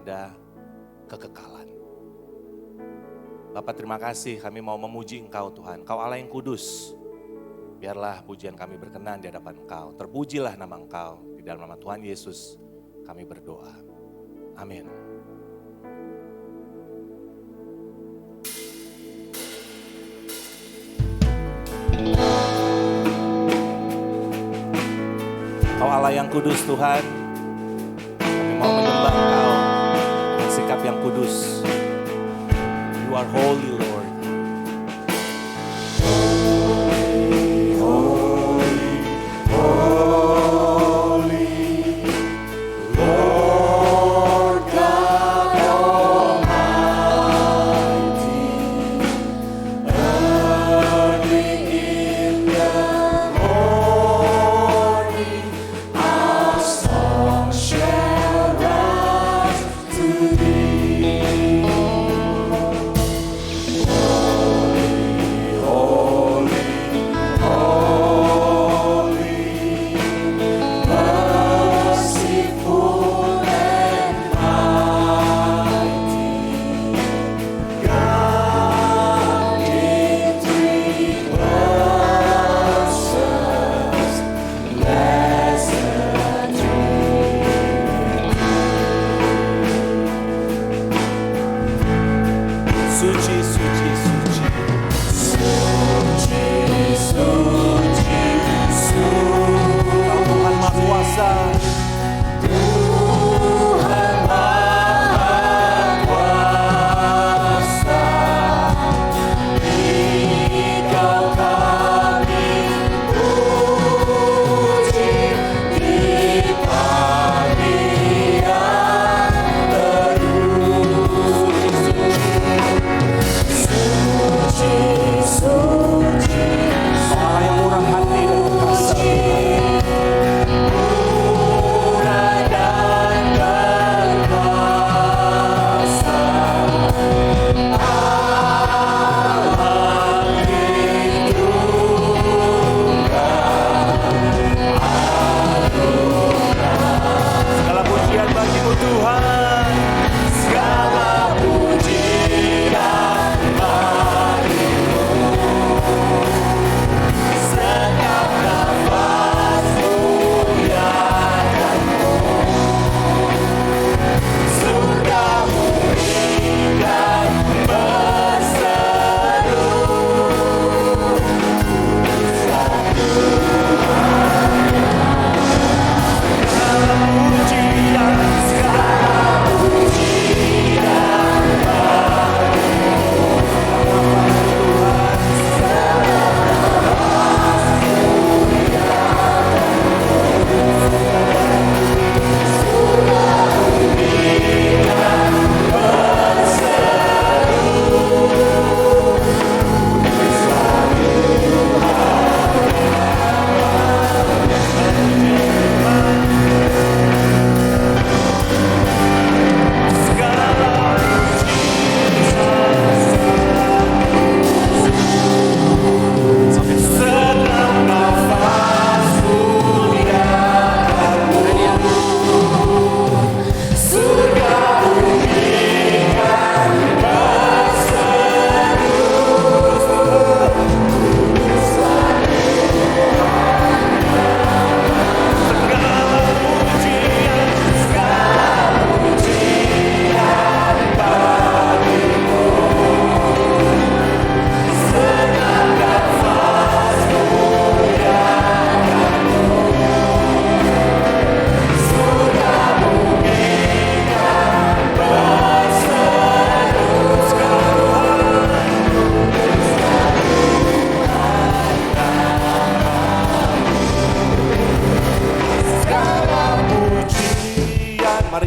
kepada kekekalan. Bapak terima kasih, kami mau memuji Engkau Tuhan. Engkau Allah yang kudus. Biarlah pujian kami berkenan di hadapan Engkau. Terpujilah nama Engkau. Di dalam nama Tuhan Yesus kami berdoa. Amin. Engkau Allah yang kudus Tuhan. Kami mau menyembah Engkau dengan sikap yang kudus. You are holy, Lord.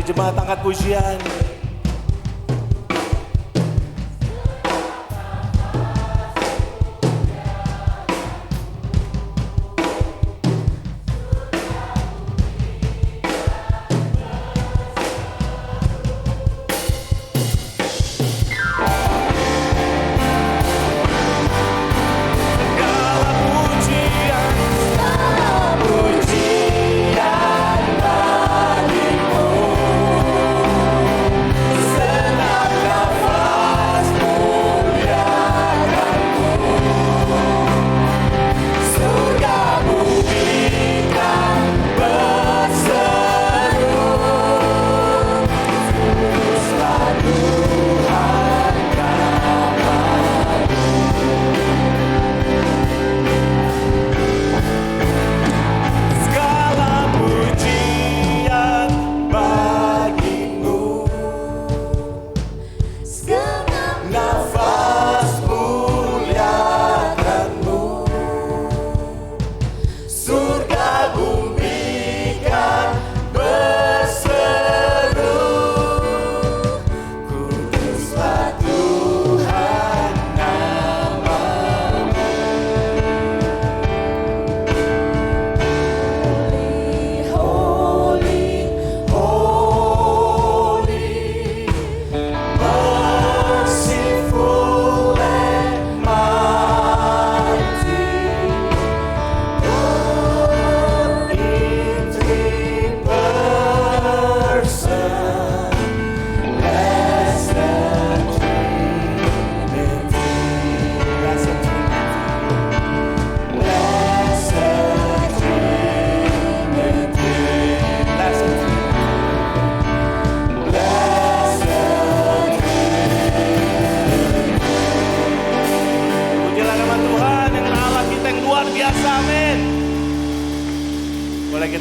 Jemaat angkat pujian.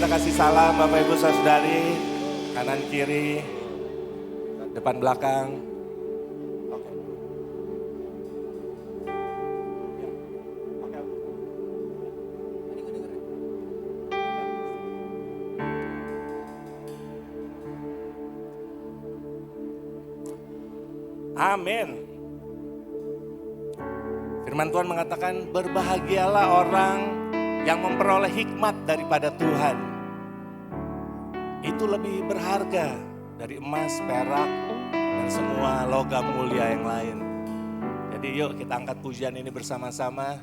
kita kasih salam Bapak Ibu Saudari, kanan kiri, depan belakang. Oke. Amin. Firman Tuhan mengatakan, berbahagialah orang yang memperoleh hikmat daripada Tuhan. Itu lebih berharga dari emas, perak, dan semua logam mulia yang lain. Jadi yuk kita angkat pujian ini bersama-sama.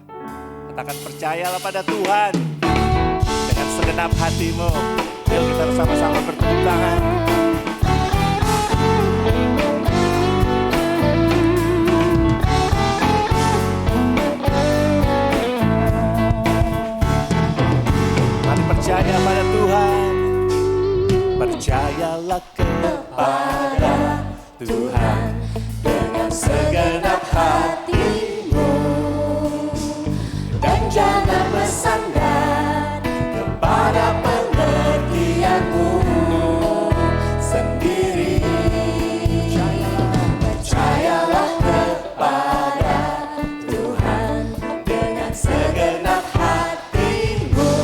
Katakan, percayalah pada Tuhan dengan segenap hatimu. Yuk kita bersama-sama bertepuk tangan. Percaya pada Tuhan, percayalah kepada Tuhan dengan segenap hatimu, dan jangan bersandar kepada pengertianmu sendiri. Percayalah kepada Tuhan dengan segenap hatimu,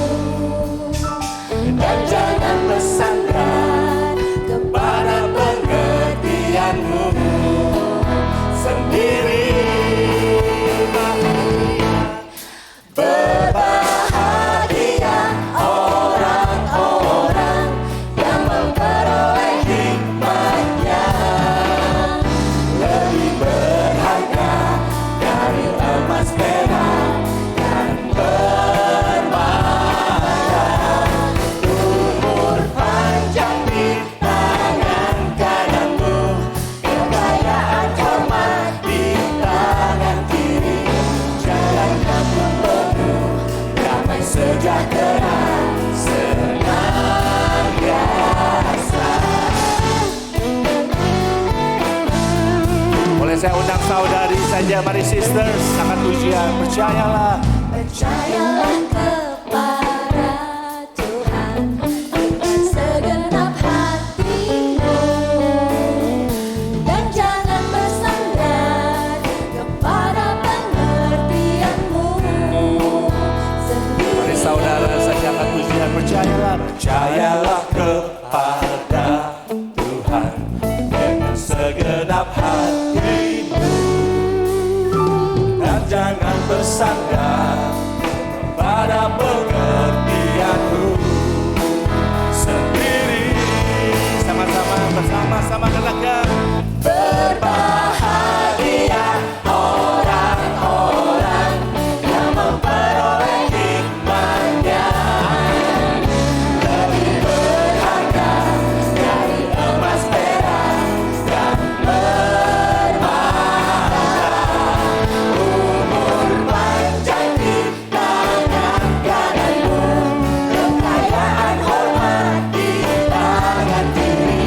dan jangan bersandar kepada pengertianmu sendiri. Berbahagia orang-orang yang memperoleh hikmatnya, lebih berharga dari emas, perak, dan bermahal. Umur panjang di tangan kananmu, kekayaan hormat di tangan kiri. Jalannya pun penuh damai sejahtera senantiasa. Boleh saya undang saudari saja, mari sisters, angkat pujian. Percayalah, percayalah kepada Tuhan dengan segenap hatimu, dan jangan bersandar kepada pengertianmu sendiri. Mari saudara saja angkat pujian. Percayalah, percayalah kepada Tuhan dengan segenap hatimu, dan jangan bersandar kepada pengertianmu sendiri. Sama-sama, bersama-sama katakan, berbahagia orang-orang yang memperoleh hikmatnya, lebih berharga dari emas, perak, dan bermahal. Umur panjang di tangan kananmu, kekayaan hormat di tangan kiri.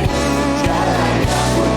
Jalannya pun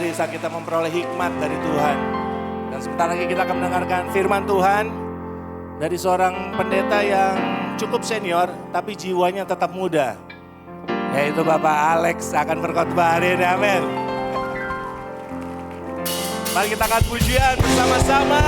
hari saat kita memperoleh hikmat dari Tuhan. Dan sebentar lagi kita akan mendengarkan firman Tuhan dari seorang pendeta yang cukup senior tapi jiwanya tetap muda. Yaitu Bapak Alex akan berkhotbah hari ini, amin. Mari kita angkat pujian bersama-sama.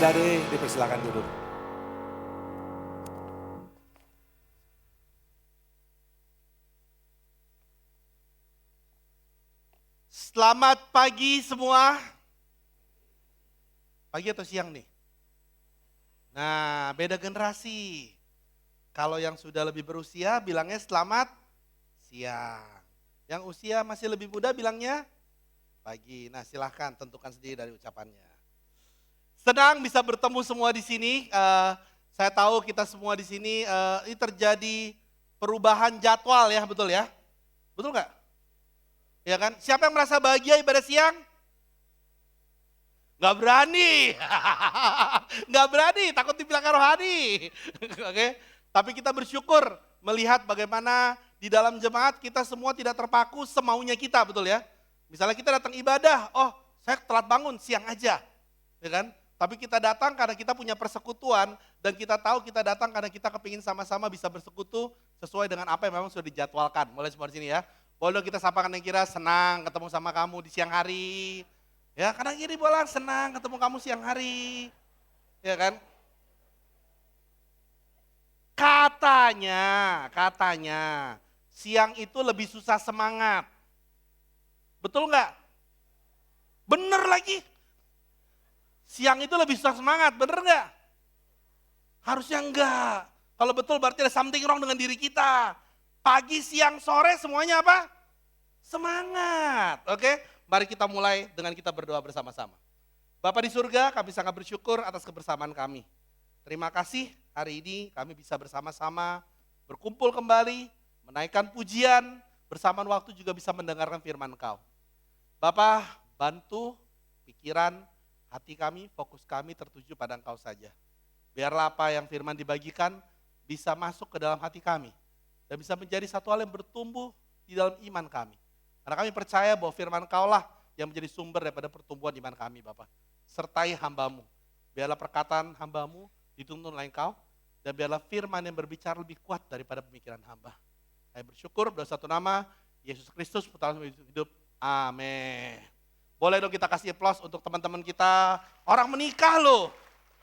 adik-adik dipersilakan duduk. Selamat pagi semua. Pagi atau siang nih? Nah, beda generasi. Kalau yang sudah lebih berusia bilangnya selamat siang. Yang usia masih lebih muda bilangnya pagi. Nah, silahkan tentukan sendiri dari ucapannya. Senang bisa bertemu semua di sini. Saya tahu kita semua di sini ini terjadi perubahan jadwal ya, betul ya? Betul nggak? Ya kan? Siapa yang merasa bahagia ibadah siang? Nggak berani. Nggak berani, takut dibilang rohani. Oke? Tapi kita bersyukur melihat bagaimana di dalam jemaat kita semua tidak terpaku semaunya kita, betul ya? Misalnya kita datang ibadah, oh saya telat bangun siang aja. Ya kan? Tapi kita datang karena kita punya persekutuan dan kita tahu kita datang karena kita kepingin sama-sama bisa bersekutu sesuai dengan apa yang memang sudah dijadwalkan. Mulai semua di sini ya. Boleh kita sapakan yang kira senang ketemu sama kamu di siang hari. Ya, kadang kiri bolang senang ketemu kamu siang hari. Ya kan? Katanya siang itu lebih susah semangat. Betul nggak? Bener lagi. Siang itu lebih susah semangat, bener nggak? Harusnya enggak. Kalau betul berarti ada something wrong dengan diri kita. Pagi, siang, sore semuanya apa? Semangat. Oke, mari kita mulai dengan kita berdoa bersama-sama. Bapa di surga, kami sangat bersyukur atas kebersamaan kami. Terima kasih hari ini kami bisa bersama-sama berkumpul kembali, menaikkan pujian, bersamaan waktu juga bisa mendengarkan firman Kau. Bapa, bantu pikiran, hati kami, fokus kami tertuju pada Engkau saja. Biarlah apa yang firman dibagikan bisa masuk ke dalam hati kami. Dan bisa menjadi satu hal yang bertumbuh di dalam iman kami. Karena kami percaya bahwa firman Kau-lah yang menjadi sumber daripada pertumbuhan iman kami, Bapak. Sertai hamba-Mu. Biarlah perkataan hamba-Mu dituntun oleh Engkau. Dan biarlah firman yang berbicara lebih kuat daripada pemikiran hamba. Saya bersyukur dalam satu nama, Yesus Kristus, putra hidup. Amin. Boleh dong kita kasih aplaus untuk teman-teman kita. Orang menikah loh.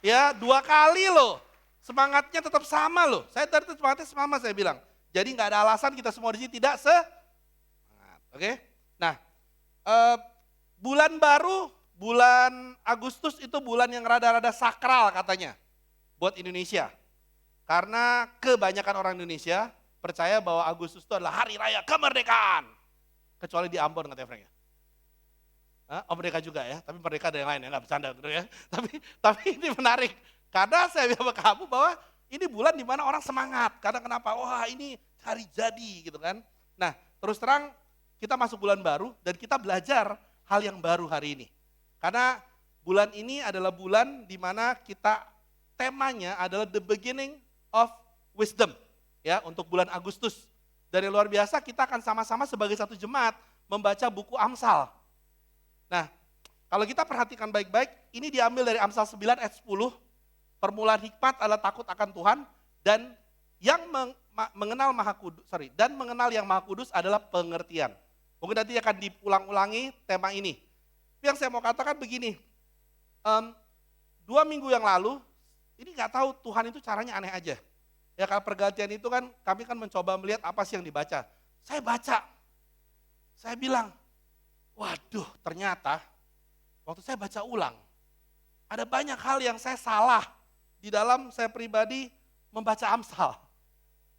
Ya, 2 kali loh. Semangatnya tetap sama loh. Saya tadi semangatnya sama saya bilang. Jadi nggak ada alasan kita semua di sini tidak semangat. Oke? Nah, bulan baru, bulan Agustus itu bulan yang rada-rada sakral katanya buat Indonesia. Karena kebanyakan orang Indonesia percaya bahwa Agustus itu adalah hari raya kemerdekaan. Kecuali di Ambon katanya Frank ya. Oh merdeka juga ya, tapi merdeka ada yang lain ya, nggak bercanda gitu ya. Tapi ini menarik, karena saya bilang ke kamu bahwa ini bulan di mana orang semangat. Karena kenapa? Wah ini hari jadi gitu kan. Nah terus terang kita masuk bulan baru dan kita belajar hal yang baru hari ini. Karena bulan ini adalah bulan di mana kita temanya adalah the beginning of wisdom ya untuk bulan Agustus. Dan yang luar biasa kita akan sama-sama sebagai satu jemaat membaca buku Amsal. Nah kalau kita perhatikan baik-baik ini diambil dari Amsal 9 ayat 10. Permulaan hikmat adalah takut akan Tuhan dan yang mengenal yang Maha Kudus adalah pengertian. Mungkin nanti akan diulang-ulangi tema ini. Yang saya mau katakan begini, 2 minggu yang lalu, ini nggak tahu Tuhan itu caranya aneh aja. Ya kalau pergantian itu kan kami kan mencoba melihat apa sih yang dibaca. Saya baca, saya bilang, waduh ternyata waktu saya baca ulang, ada banyak hal yang saya salah di dalam saya pribadi membaca Amsal.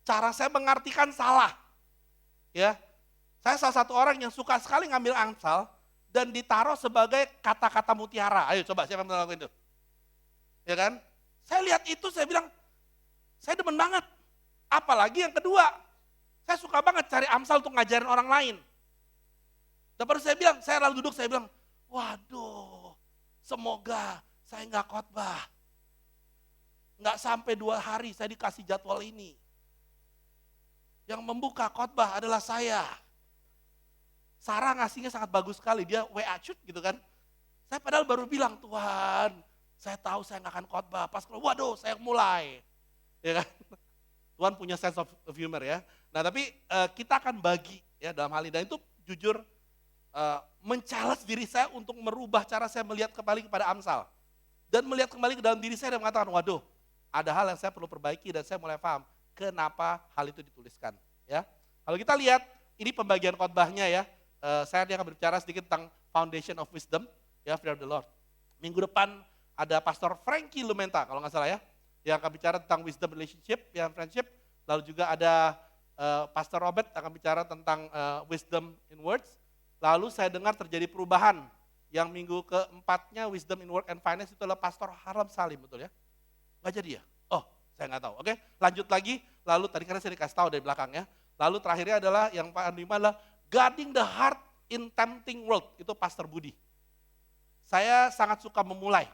Cara saya mengartikan salah. Ya, saya salah satu orang yang suka sekali ngambil Amsal dan ditaruh sebagai kata-kata mutiara. Ayo coba siapa yang melakukan itu? Ya kan? Saya lihat itu saya bilang, saya demen banget. Apalagi yang kedua, saya suka banget cari Amsal untuk ngajarin orang lain. Dan baru saya bilang, saya lalu duduk saya bilang, waduh semoga saya nggak khotbah. Nggak sampai 2 hari saya dikasih jadwal ini. Yang membuka khotbah adalah saya. Sarah ngasihnya sangat bagus sekali, dia WA cut gitu kan. Saya padahal baru bilang, Tuhan saya tahu saya nggak akan khotbah. Pas waduh saya mulai. Ya kan? Tuhan punya sense of humor ya. Nah tapi kita akan bagi ya dalam hal ini. Dan itu jujur men-challenge diri saya untuk merubah cara saya melihat kembali kepada Amsal. dan melihat kembali ke dalam diri saya dan mengatakan, waduh, ada hal yang saya perlu perbaiki dan saya mulai paham kenapa hal itu dituliskan. Ya, kalau kita lihat ini pembagian khotbahnya ya, saya akan berbicara sedikit tentang foundation of wisdom, ya, fear of the Lord. Minggu depan ada Pastor Frankie Lumenta kalau nggak salah ya, yang akan bicara tentang wisdom relationship, ya, friendship. Lalu juga ada Pastor Robert akan bicara tentang wisdom in words. Lalu saya dengar terjadi perubahan. Yang minggu keempatnya Wisdom in Work and Finance itu adalah Pastor Harlam Salim, betul ya? Nggak jadi ya? Oh, saya nggak tahu. Oke, lanjut lagi. Lalu tadi karena saya dikasih tahu dari belakang ya. Lalu terakhirnya adalah yang paling lima adalah Guarding the Heart in Tempting World. Itu Pastor Budi. Saya sangat suka memulai.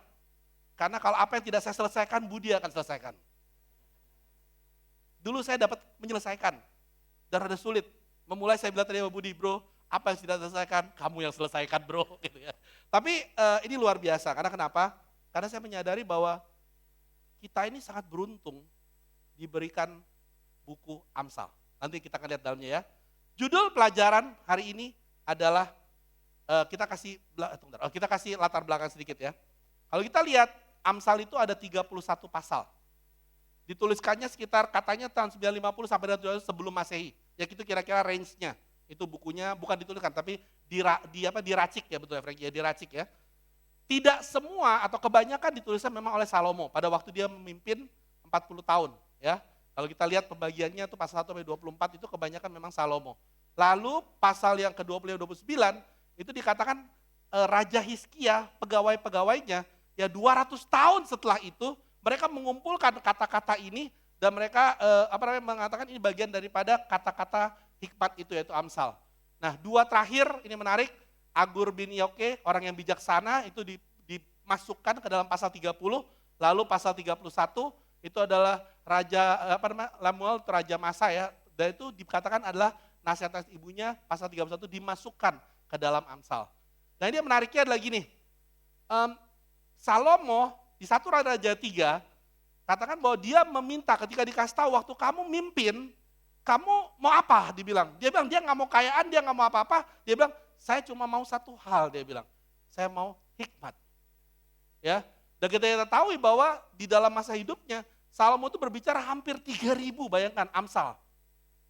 Karena kalau apa yang tidak saya selesaikan, Budi akan selesaikan. Dulu saya dapat menyelesaikan. Dan rada sulit. Memulai saya bilang tadi sama Budi, bro, apa yang tidak selesaikan, kamu yang selesaikan bro. Gitu ya. Tapi ini luar biasa, karena kenapa? Karena saya menyadari bahwa kita ini sangat beruntung diberikan buku Amsal. Nanti kita akan lihat dalamnya ya. Judul pelajaran hari ini adalah, kita kasih latar belakang sedikit ya. Kalau kita lihat, Amsal itu ada 31 pasal. Dituliskannya sekitar katanya tahun 950 sampai sebelum Masehi. Ya itu kira-kira range-nya. Itu bukunya bukan dituliskan tapi diracik ya, betul ya Frankie, ya, diracik ya. Tidak semua atau kebanyakan dituliskan memang oleh Salomo pada waktu dia memimpin 40 tahun ya. Kalau kita lihat pembagiannya itu pasal 1 sampai 24 itu kebanyakan memang Salomo. Lalu pasal yang ke-20 29 itu dikatakan Raja Hizkia, pegawai-pegawainya ya 200 tahun setelah itu mereka mengumpulkan kata-kata ini dan mereka mengatakan ini bagian daripada kata-kata hikmat itu yaitu Amsal. Nah, dua terakhir ini menarik, Agur bin Yoke, orang yang bijaksana itu dimasukkan ke dalam pasal 30, lalu pasal 31 itu adalah Lemuel Raja Masa ya, dan itu dikatakan adalah nasihat ibunya, pasal 31 dimasukkan ke dalam Amsal. Nah, ini menariknya adalah gini, Salomo di 1 Raja 3 katakan bahwa dia meminta ketika dikasih tahu waktu kamu mimpin, kamu mau apa? Dibilang. Dia bilang dia nggak mau kayaan, dia nggak mau apa-apa. Dia bilang saya cuma mau satu hal, dia bilang. Saya mau hikmat. Ya. Dan kita tahu bahwa di dalam masa hidupnya Salomo itu berbicara hampir 3.000, bayangkan Amsal.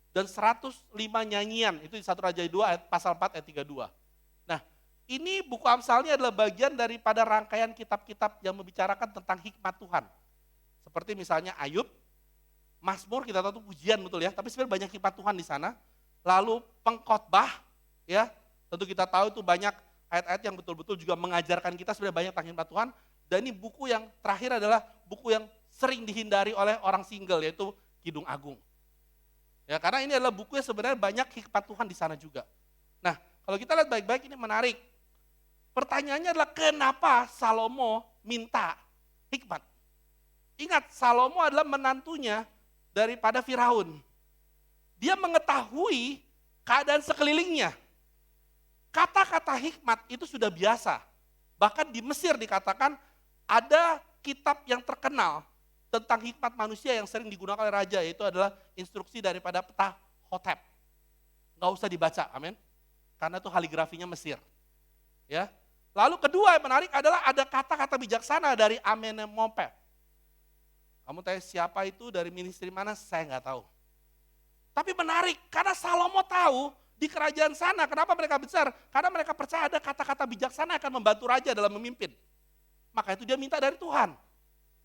Dan 105 nyanyian, itu di 1 Raja 2 pasal 4 ayat 32. Nah, ini buku Amsalnya adalah bagian daripada rangkaian kitab-kitab yang membicarakan tentang hikmat Tuhan. Seperti misalnya Ayub, Mazmur kita tahu itu pujian betul ya, tapi sebenarnya banyak hikmat Tuhan di sana. Lalu pengkhotbah ya, tentu kita tahu itu banyak ayat-ayat yang betul-betul juga mengajarkan kita sebenarnya banyak tentang hikmat Tuhan. Dan ini buku yang terakhir adalah buku yang sering dihindari oleh orang single yaitu Kidung Agung. Ya, karena ini adalah buku yang sebenarnya banyak hikmat Tuhan di sana juga. Nah, kalau kita lihat baik-baik ini menarik. Pertanyaannya adalah kenapa Salomo minta hikmat? Ingat, Salomo adalah menantunya daripada Firaun. Dia mengetahui keadaan sekelilingnya. Kata-kata hikmat itu sudah biasa. Bahkan di Mesir dikatakan ada kitab yang terkenal tentang hikmat manusia yang sering digunakan oleh raja, yaitu adalah instruksi daripada peta Hotep. Nggak usah dibaca, amin. Karena itu kaligrafinya Mesir. Ya. Lalu kedua yang menarik adalah ada kata-kata bijaksana dari Amenemopet. Kamu tanya siapa itu, dari ministry mana, saya nggak tahu. Tapi menarik, karena Salomo tahu di kerajaan sana, kenapa mereka besar? Karena mereka percaya ada kata-kata bijaksana akan membantu raja dalam memimpin. Maka itu dia minta dari Tuhan.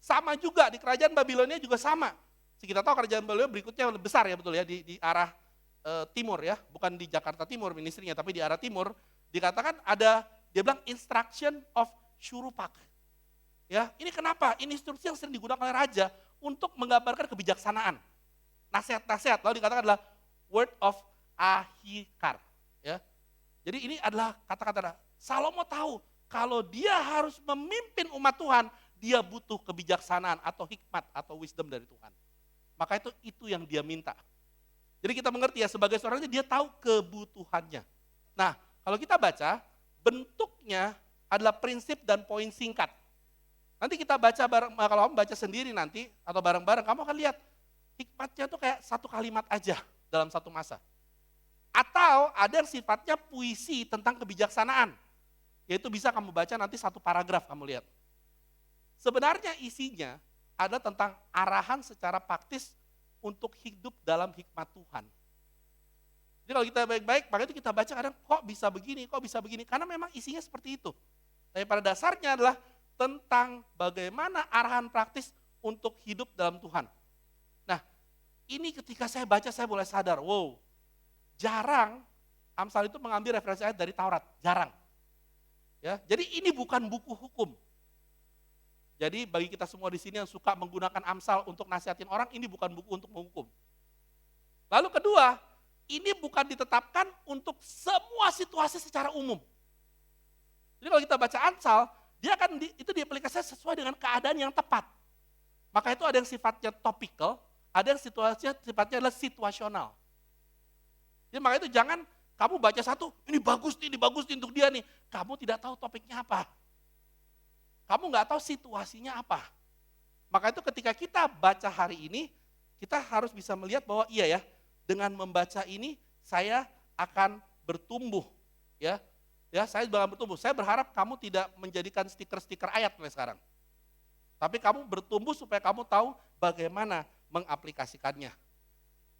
Sama juga di kerajaan Babilonia juga sama. Kita tahu kerajaan Babilonia berikutnya lebih besar ya, betul ya, di arah timur ya, bukan di Jakarta Timur ministrinya, tapi di arah timur. Dikatakan ada, dia bilang instruction of Shurupak. Ya, ini kenapa? Ini instruksi yang sering digunakan oleh raja untuk menggambarkan kebijaksanaan. Nasihat-nasihat, lalu dikatakan adalah word of Ahikar. Ya. Jadi ini adalah kata-kata Salomo tahu kalau dia harus memimpin umat Tuhan, dia butuh kebijaksanaan atau hikmat atau wisdom dari Tuhan. Maka itu yang dia minta. Jadi kita mengerti ya, sebagai seorang dia tahu kebutuhannya. Nah, kalau kita baca, bentuknya adalah prinsip dan poin singkat. Nanti kita baca bareng, kalau kamu baca sendiri nanti atau bareng-bareng, kamu akan lihat hikmatnya itu kayak satu kalimat aja dalam satu masa. Atau ada yang sifatnya puisi tentang kebijaksanaan. Yaitu bisa kamu baca nanti satu paragraf kamu lihat. sebenarnya isinya adalah tentang arahan secara praktis untuk hidup dalam hikmat Tuhan. Jadi kalau kita baik-baik, maka itu kita baca kadang kok bisa begini, karena memang isinya seperti itu. Tapi pada dasarnya adalah tentang bagaimana arahan praktis untuk hidup dalam Tuhan. Nah, ini ketika saya baca saya mulai sadar, wow, jarang Amsal itu mengambil referensi ayat dari Taurat, jarang. Ya, jadi ini bukan buku hukum. Jadi bagi kita semua di sini yang suka menggunakan Amsal untuk nasihatin orang, ini bukan buku untuk menghukum. Lalu kedua, ini bukan ditetapkan untuk semua situasi secara umum. Jadi kalau kita baca Amsal, dia akan itu diaplikasikan sesuai dengan keadaan yang tepat. Maka itu ada yang sifatnya topikal, ada yang sifatnya adalah situasional. Jadi maka itu jangan kamu baca satu, ini bagus nih untuk dia nih. Kamu tidak tahu topiknya apa. Kamu nggak tahu situasinya apa. Maka itu ketika kita baca hari ini, kita harus bisa melihat bahwa iya ya, dengan membaca ini saya akan bertumbuh. Ya, saya bakal bertumbuh. Saya berharap kamu tidak menjadikan stiker-stiker ayat mulai sekarang. Tapi kamu bertumbuh supaya kamu tahu bagaimana mengaplikasikannya.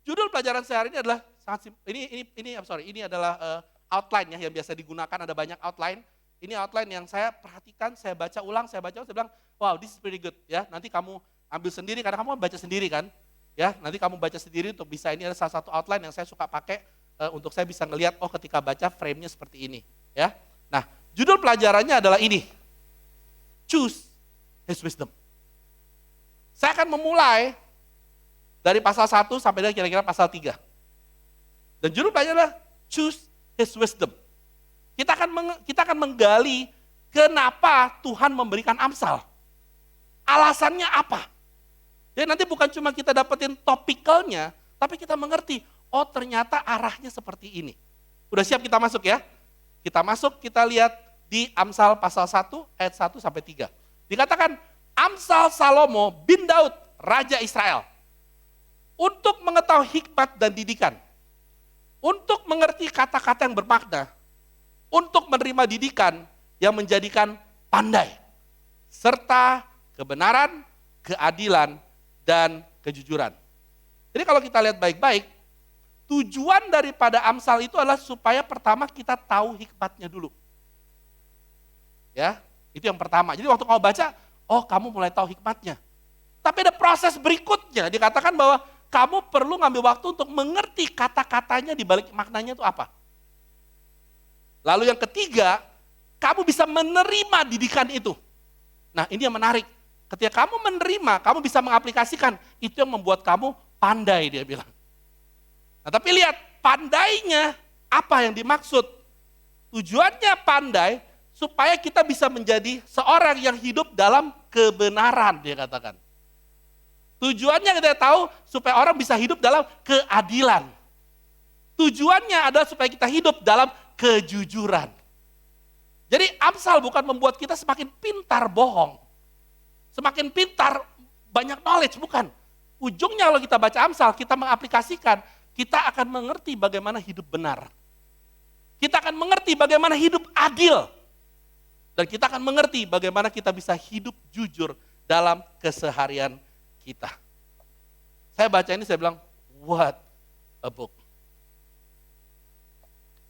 Judul pelajaran saya hari ini adalah ini adalah outline ya yang biasa digunakan, ada banyak outline. Ini outline yang saya perhatikan, saya baca ulang, saya bilang, wow, this is pretty good ya. Nanti kamu ambil sendiri karena kamu baca sendiri kan. Ya, nanti kamu baca sendiri untuk bisa, ini ada salah satu outline yang saya suka pakai untuk saya bisa ngelihat ketika baca frame-nya seperti ini, ya. Nah, judul pelajarannya adalah ini. Choose His wisdom. Saya akan memulai dari pasal 1 sampai dengan kira-kira pasal 3. Dan judul pelajarannya adalah Choose His wisdom. Kita akan menggali kenapa Tuhan memberikan Amsal. Alasannya apa? Jadi nanti bukan cuma kita dapetin topikalnya, tapi kita mengerti, oh ternyata arahnya seperti ini. Udah siap kita masuk ya? Kita masuk, kita lihat di Amsal pasal 1 ayat 1 sampai 3. Dikatakan, Amsal Salomo bin Daud, Raja Israel. Untuk mengetahui hikmat dan didikan. Untuk mengerti kata-kata yang bermakna. Untuk menerima didikan yang menjadikan pandai, serta kebenaran, keadilan, dan kejujuran. Jadi kalau kita lihat baik-baik, tujuan daripada Amsal itu adalah supaya pertama kita tahu hikmatnya dulu. Ya, itu yang pertama. Jadi waktu kamu baca, oh kamu mulai tahu hikmatnya. Tapi ada proses berikutnya, dikatakan bahwa kamu perlu ngambil waktu untuk mengerti kata-katanya di balik maknanya itu apa. Lalu yang ketiga, kamu bisa menerima didikan itu. Nah ini yang menarik. Ketika kamu menerima, kamu bisa mengaplikasikan. Itu yang membuat kamu pandai, dia bilang. Nah tapi lihat, pandainya apa yang dimaksud? Tujuannya pandai, supaya kita bisa menjadi seorang yang hidup dalam kebenaran, dia katakan. Tujuannya kita tahu, supaya orang bisa hidup dalam keadilan. Tujuannya adalah supaya kita hidup dalam kejujuran. Jadi Amsal bukan membuat kita semakin pintar bohong. Semakin pintar banyak knowledge, bukan. Ujungnya kalau kita baca Amsal, kita mengaplikasikan, kita akan mengerti bagaimana hidup benar. Kita akan mengerti bagaimana hidup adil. Dan kita akan mengerti bagaimana kita bisa hidup jujur dalam keseharian kita. Saya baca ini, saya bilang, what a book.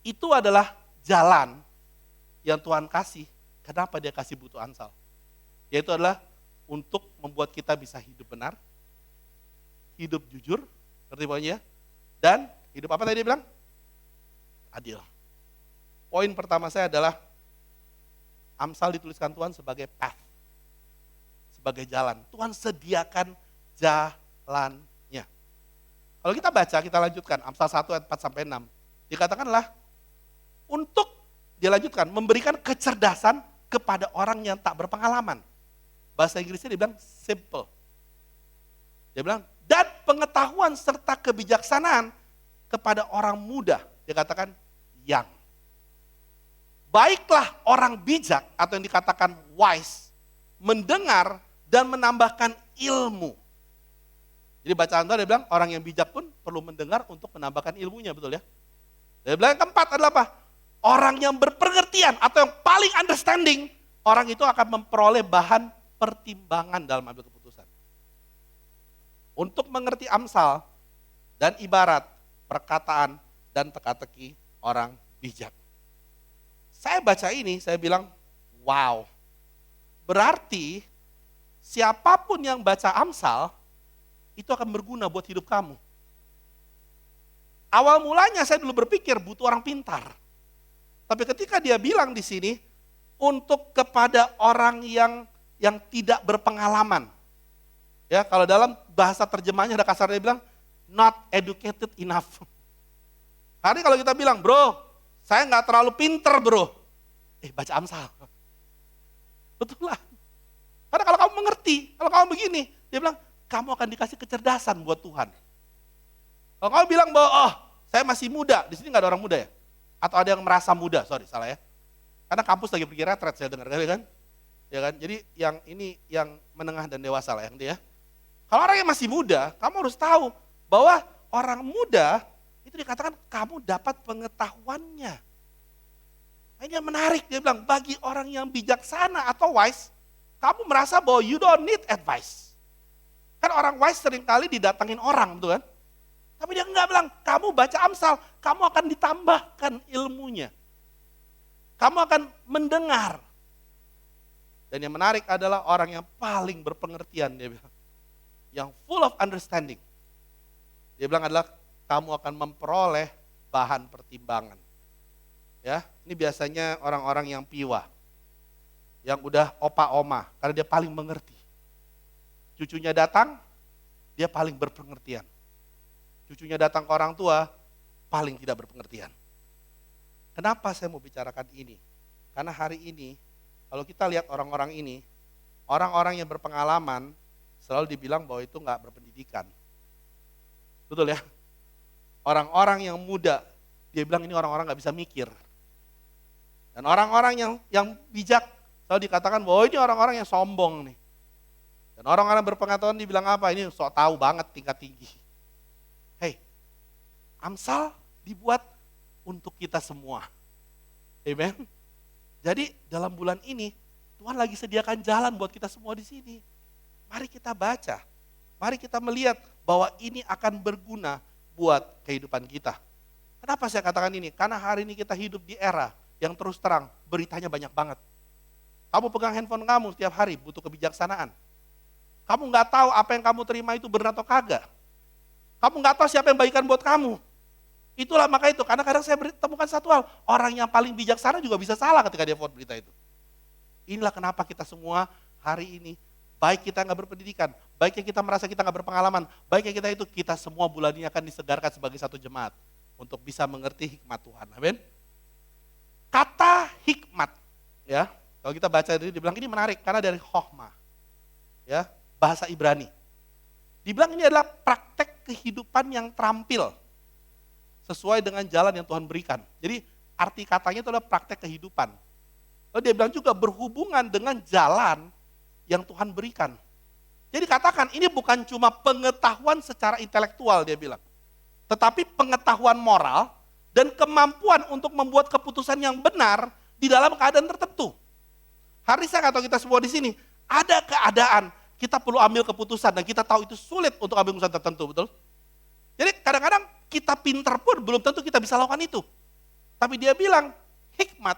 Itu adalah jalan yang Tuhan kasih. Kenapa dia kasih buku Amsal? Yaitu adalah untuk membuat kita bisa hidup benar, hidup jujur, ngerti pokoknya, dan hidup apa tadi dia bilang? Adil. Poin pertama saya adalah Amsal dituliskan Tuhan sebagai path, sebagai jalan. Tuhan sediakan jalannya. Kalau kita baca, kita lanjutkan Amsal 1 ayat 4 sampai 6. Dikatakanlah untuk dilanjutkan memberikan kecerdasan kepada orang yang tak berpengalaman. Bahasa Inggrisnya dia bilang simple. Dia bilang dan pengetahuan serta kebijaksanaan kepada orang muda. Dia katakan young. Baiklah orang bijak atau yang dikatakan wise mendengar dan menambahkan ilmu. Jadi bacaan itu dia bilang orang yang bijak pun perlu mendengar untuk menambahkan ilmunya, betul ya? Dia bilang yang keempat adalah apa? Orang yang berpengertian atau yang paling understanding, orang itu akan memperoleh bahan pertimbangan dalam ambil keputusan. Untuk mengerti Amsal dan ibarat, perkataan dan teka-teki orang bijak. Saya baca ini, saya bilang, wow. Berarti siapapun yang baca Amsal, itu akan berguna buat hidup kamu. Awal mulanya saya dulu berpikir butuh orang pintar. Tapi ketika dia bilang di sini, untuk kepada orang yang tidak berpengalaman. Ya, kalau dalam bahasa terjemahnya ada kasarnya dia bilang, not educated enough. Hari kalau kita bilang, bro, saya nggak terlalu pinter bro. Baca Amsal. Betul lah. Karena kalau kamu mengerti, kalau kamu begini, dia bilang, kamu akan dikasih kecerdasan buat Tuhan. Kalau kamu bilang bahwa, oh saya masih muda, di sini nggak ada orang muda ya? Atau ada yang merasa muda, sorry salah ya. Karena kampus lagi pergi retret saya dengar kan. Ya kan? Jadi yang ini yang menengah dan dewasa lah yang dia. Kalau orang yang masih muda, kamu harus tahu bahwa orang muda itu dikatakan kamu dapat pengetahuannya. Nah, ini yang menarik, dia bilang bagi orang yang bijaksana atau wise, kamu merasa bahwa you don't need advice. Kan orang wise seringkali didatangin orang, betul kan? Tapi dia enggak bilang, kamu baca Amsal, kamu akan ditambahkan ilmunya. Kamu akan mendengar. Dan yang menarik adalah orang yang paling berpengertian, dia bilang. Yang full of understanding. Dia bilang adalah, kamu akan memperoleh bahan pertimbangan. Ya, ini biasanya orang-orang yang piwa. Yang udah opa-oma, karena dia paling mengerti. Cucunya datang, dia paling berpengertian. Cucunya datang ke orang tua, paling tidak berpengertian. Kenapa saya mau bicarakan ini? Karena hari ini, kalau kita lihat orang-orang ini, orang-orang yang berpengalaman, selalu dibilang bahwa itu nggak berpendidikan. Betul ya? Orang-orang yang muda, dia bilang ini orang-orang nggak bisa mikir. Dan orang-orang yang bijak, selalu dikatakan bahwa ini orang-orang yang sombong nih. Dan orang-orang berpengetahuan dibilang apa? Ini sok tahu banget tingkat tinggi. Amsal dibuat untuk kita semua. Amen. Jadi dalam bulan ini Tuhan lagi sediakan jalan buat kita semua di sini. Mari kita baca. Mari kita melihat bahwa ini akan berguna buat kehidupan kita. Kenapa saya katakan ini? Karena hari ini kita hidup di era yang terus terang, beritanya banyak banget. Kamu pegang handphone kamu setiap hari, butuh kebijaksanaan. Kamu nggak tahu apa yang kamu terima itu benar atau kagak. Kamu nggak tahu siapa yang baikkan buat kamu. Itulah maka itu, karena kadang saya temukan satu hal, orang yang paling bijaksana juga bisa salah ketika dia forward berita itu. Inilah kenapa kita semua hari ini, baik kita nggak berpendidikan, baiknya kita merasa kita nggak berpengalaman, baiknya kita semua bulan ini akan disegarkan sebagai satu jemaat untuk bisa mengerti hikmat Tuhan. Amin. Kata hikmat, ya, kalau kita baca ini dibilang ini menarik karena dari chokhmah, ya, bahasa Ibrani. Dibilang ini adalah praktek kehidupan yang terampil. Sesuai dengan jalan yang Tuhan berikan. Jadi arti katanya itu adalah praktek kehidupan. Lalu dia bilang juga berhubungan dengan jalan yang Tuhan berikan. Jadi katakan ini bukan cuma pengetahuan secara intelektual dia bilang. Tetapi pengetahuan moral dan kemampuan untuk membuat keputusan yang benar di dalam keadaan tertentu. Hari saya atau kita semua di sini ada keadaan kita perlu ambil keputusan dan kita tahu itu sulit untuk ambil keputusan tertentu, betul? Jadi kadang-kadang kita pinter pun belum tentu kita bisa lakukan itu. Tapi dia bilang hikmat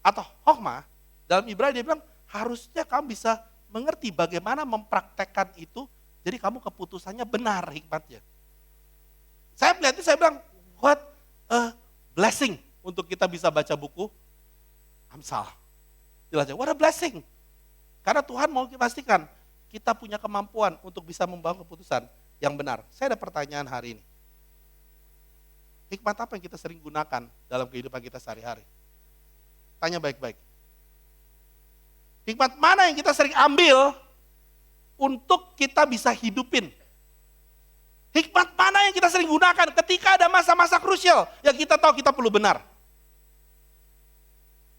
atau chokhmah dalam Ibrani dia bilang harusnya kamu bisa mengerti bagaimana mempraktekkan itu jadi kamu keputusannya benar hikmatnya. Saya melihat itu saya bilang what a blessing untuk kita bisa baca buku Amsal. Jelas what a blessing. Karena Tuhan mau pastikan kita punya kemampuan untuk bisa membangun keputusan yang benar. Saya ada pertanyaan hari ini. Hikmat apa yang kita sering gunakan dalam kehidupan kita sehari-hari? Tanya baik-baik. Hikmat mana yang kita sering ambil untuk kita bisa hidupin? Hikmat mana yang kita sering gunakan ketika ada masa-masa krusial yang kita tahu kita perlu benar?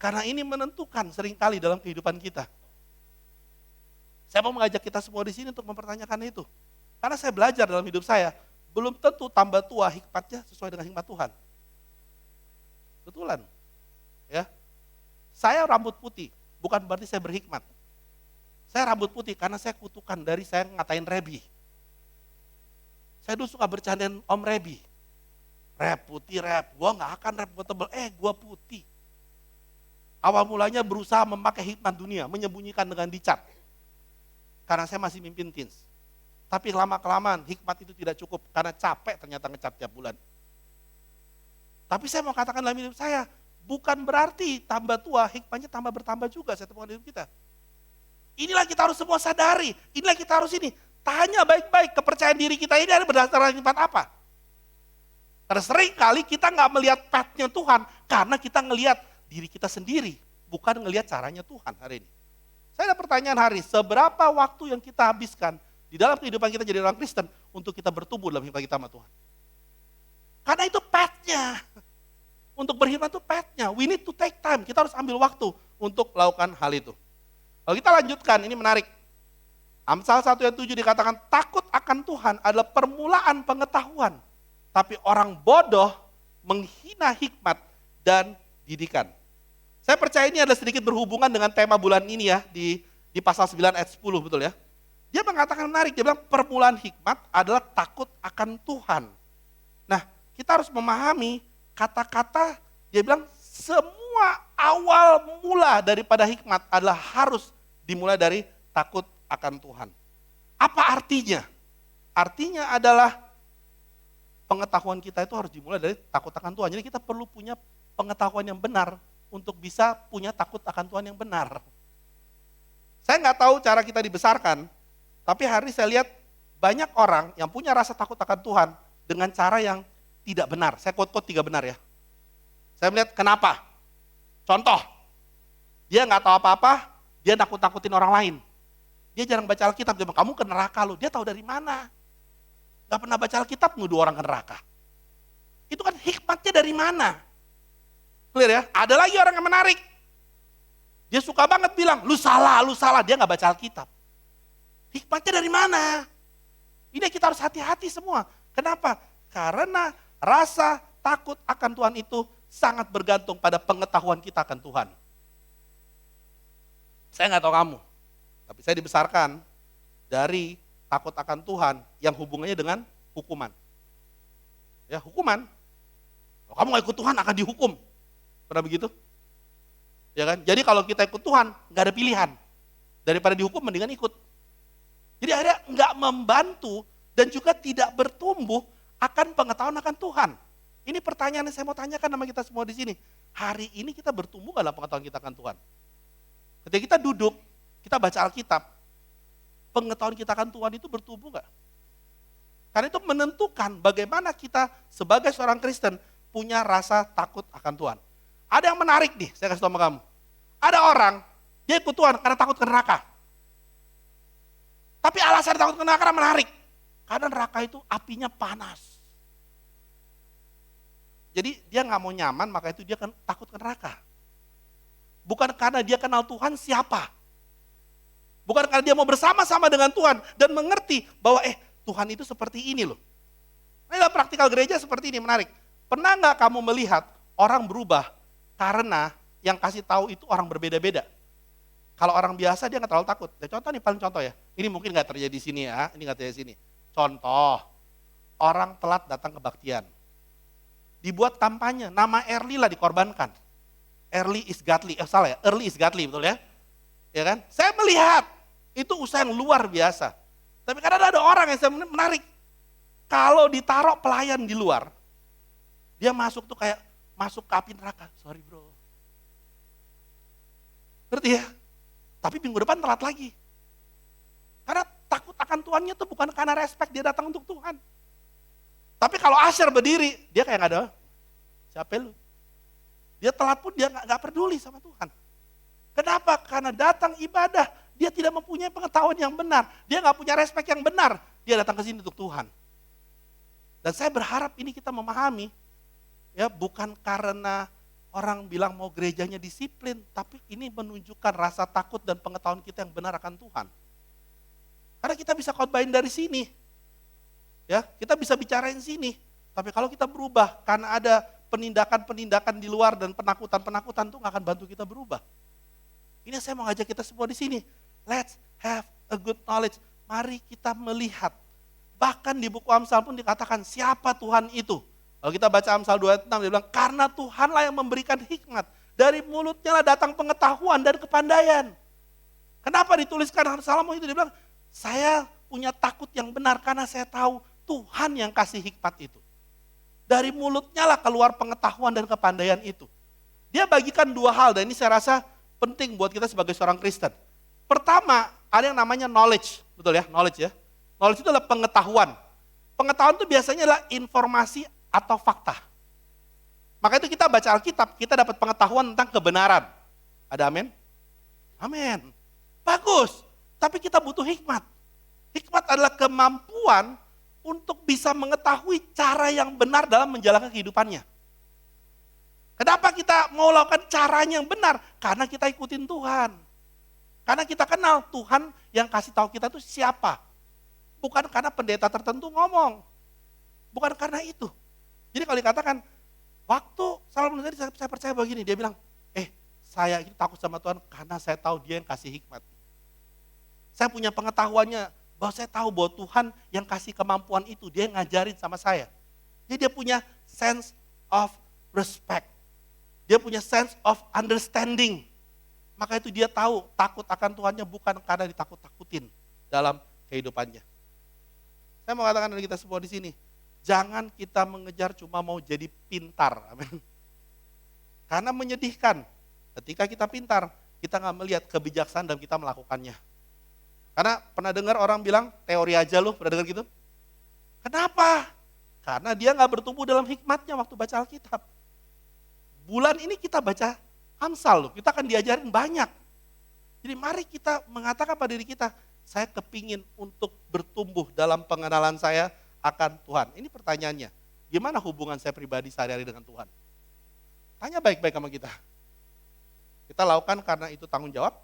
Karena ini menentukan seringkali dalam kehidupan kita. Saya mau mengajak kita semua di sini untuk mempertanyakan itu. Karena saya belajar dalam hidup saya, belum tentu tambah tua hikmatnya sesuai dengan hikmat Tuhan. Betulan. Ya. Saya rambut putih, bukan berarti saya berhikmat. Saya rambut putih karena saya kutukan dari saya ngatain Rebi. Saya dulu suka bercandain Om Rebi. Rep putih, rep. Gua nggak akan rep gua tebel. Gua putih. Awal mulanya berusaha memakai hikmat dunia, menyembunyikan dengan dicat. Karena saya masih mimpin teens. Tapi lama-kelamaan hikmat itu tidak cukup karena capek ternyata ngecat tiap bulan. Tapi saya mau katakan dalam hidup saya, bukan berarti tambah tua, hikmatnya tambah bertambah juga saya temukan hidup kita. Inilah kita harus semua sadari, inilah kita harus ini. Tanya baik-baik kepercayaan diri kita ini ada berdasarkan hikmat apa. Karena sering kali kita nggak melihat path-nya Tuhan, karena kita ngelihat diri kita sendiri, bukan ngelihat caranya Tuhan hari ini. Saya ada pertanyaan hari, seberapa waktu yang kita habiskan di dalam kehidupan kita jadi orang Kristen untuk kita bertumbuh dalam hikmat kita sama Tuhan. Karena itu path-nya. Untuk berhikmat itu path-nya. We need to take time. Kita harus ambil waktu untuk melakukan hal itu. Kalau kita lanjutkan, ini menarik. Amsal 1 ayat 7 dikatakan, takut akan Tuhan adalah permulaan pengetahuan. Tapi orang bodoh menghina hikmat dan didikan. Saya percaya ini adalah sedikit berhubungan dengan tema bulan ini ya, di pasal 9 ayat 10 betul ya. Dia mengatakan menarik, dia bilang permulaan hikmat adalah takut akan Tuhan. Nah, kita harus memahami kata-kata, dia bilang semua awal mula daripada hikmat adalah harus dimulai dari takut akan Tuhan. Apa artinya? Artinya adalah pengetahuan kita itu harus dimulai dari takut akan Tuhan. Jadi kita perlu punya pengetahuan yang benar untuk bisa punya takut akan Tuhan yang benar. Saya nggak tahu cara kita dibesarkan, tapi hari saya lihat banyak orang yang punya rasa takut akan Tuhan dengan cara yang tidak benar. Saya quote-quote 3 benar ya. Saya melihat kenapa. Contoh, dia nggak tahu apa-apa, dia nakut-nakutin orang lain. Dia jarang baca Alkitab, dia bilang, kamu ke neraka lu. Dia tahu dari mana? Gak pernah baca Alkitab, nuduh orang ke neraka. Itu kan hikmatnya dari mana? Clear ya? Ada lagi orang yang menarik. Dia suka banget bilang, lu salah. Dia gak baca Alkitab. Hikmatnya dari mana? Ini kita harus hati-hati semua. Kenapa? Karena rasa takut akan Tuhan itu sangat bergantung pada pengetahuan kita akan Tuhan. Saya gak tahu kamu, tapi saya dibesarkan dari takut akan Tuhan yang hubungannya dengan hukuman. Ya, hukuman. Kalau kamu gak ikut Tuhan akan dihukum. Pernah begitu? Ya kan? Jadi kalau kita ikut Tuhan, gak ada pilihan. Daripada dihukum, mendingan ikut. Jadi akhirnya gak membantu dan juga tidak bertumbuh akan pengetahuan akan Tuhan. Ini pertanyaan yang saya mau tanyakan sama kita semua di sini. Hari ini kita bertumbuh gak dalam pengetahuan kita akan Tuhan? Ketika kita duduk, kita baca Alkitab, pengetahuan kita akan Tuhan itu bertumbuh gak? Karena itu menentukan bagaimana kita sebagai seorang Kristen punya rasa takut akan Tuhan. Ada yang menarik nih, saya kasih tahu sama kamu. Ada orang, dia ikut Tuhan karena takut ke neraka. Tapi alasan takut ke neraka menarik. Karena neraka itu apinya panas. Jadi dia gak mau nyaman, maka itu dia kan takut ke neraka. Bukan karena dia kenal Tuhan siapa. Bukan karena dia mau bersama-sama dengan Tuhan dan mengerti bahwa Tuhan itu seperti ini loh. Nah, dalam praktikal gereja seperti ini menarik. Pernah nggak kamu melihat orang berubah karena yang kasih tahu itu orang berbeda-beda? Kalau orang biasa dia nggak terlalu takut. Ya, contoh nih paling contoh ya. Ini mungkin nggak terjadi di sini ya. Ini nggak terjadi di sini. Contoh, orang telat datang kebaktian. Dibuat kampanye, nama Erli lah dikorbankan. Early is godly, early is godly betul ya? Ya kan? Saya melihat itu usaha yang luar biasa. Tapi kadang ada orang yang menarik. Kalau ditaruh pelayan di luar, dia masuk tuh kayak masuk ke api neraka. Sorry bro. Ngerti ya? Tapi minggu depan telat lagi. Karena takut akan Tuhannya tuh bukan karena respect dia datang untuk Tuhan. Tapi kalau Asher berdiri, dia kayak gak ada, siapa lu? Dia telat pun dia gak peduli sama Tuhan. Kenapa? Karena datang ibadah, dia tidak mempunyai pengetahuan yang benar. Dia gak punya respek yang benar. Dia datang ke sini untuk Tuhan. Dan saya berharap ini kita memahami, ya bukan karena orang bilang mau gerejanya disiplin, tapi ini menunjukkan rasa takut dan pengetahuan kita yang benar akan Tuhan. Karena kita bisa khotbahin dari sini. Ya, kita bisa bicarain sini. Tapi kalau kita berubah karena ada penindakan-penindakan di luar dan penakutan-penakutan itu nggak akan bantu kita berubah. Ini saya mau ngajak kita semua di sini. Let's have a good knowledge. Mari kita melihat. Bahkan di buku Amsal pun dikatakan siapa Tuhan itu. Kalau kita baca Amsal 2 ayat 6 dia bilang karena Tuhanlah yang memberikan hikmat. Dari mulutnya lah datang pengetahuan dan kepandaian. Kenapa dituliskan Salomo itu? Dia bilang saya punya takut yang benar karena saya tahu Tuhan yang kasih hikmat itu. Dari mulutnya lah keluar pengetahuan dan kepandaian itu. Dia bagikan dua hal dan ini saya rasa penting buat kita sebagai seorang Kristen. Pertama, ada yang namanya knowledge, betul ya, knowledge ya. Knowledge itu adalah pengetahuan. Pengetahuan itu biasanya adalah informasi atau fakta. Maka itu kita baca Alkitab, kita dapat pengetahuan tentang kebenaran. Ada amin? Amin. Bagus, tapi kita butuh hikmat. Hikmat adalah kemampuan untuk bisa mengetahui cara yang benar dalam menjalankan kehidupannya. Kenapa kita mau lakukan caranya yang benar? Karena kita ikutin Tuhan. Karena kita kenal Tuhan yang kasih tahu kita itu siapa. Bukan karena pendeta tertentu ngomong. Bukan karena itu. Jadi kalau dikatakan, waktu Salomo tadi saya percaya begini, dia bilang, saya itu takut sama Tuhan karena saya tahu dia yang kasih hikmat. Saya punya pengetahuannya, bahwa saya tahu bahwa Tuhan yang kasih kemampuan itu, dia yang ngajarin sama saya. Jadi dia punya sense of respect. Dia punya sense of understanding. Maka itu dia tahu takut akan Tuhannya bukan karena ditakut-takutin dalam kehidupannya. Saya mau katakan dari kita semua di sini, jangan kita mengejar cuma mau jadi pintar. Amin. Karena menyedihkan, ketika kita pintar, kita nggak melihat kebijaksanaan dalam kita melakukannya. Karena pernah dengar orang bilang, teori aja lu, pernah dengar gitu? Kenapa? Karena dia nggak bertumbuh dalam hikmatnya waktu baca Alkitab. Bulan ini kita baca Amsal loh, kita akan diajarin banyak. Jadi mari kita mengatakan pada diri kita, saya kepingin untuk bertumbuh dalam pengenalan saya akan Tuhan. Ini pertanyaannya, gimana hubungan saya pribadi sehari-hari dengan Tuhan? Tanya baik-baik sama kita. Kita lakukan karena itu tanggung jawab,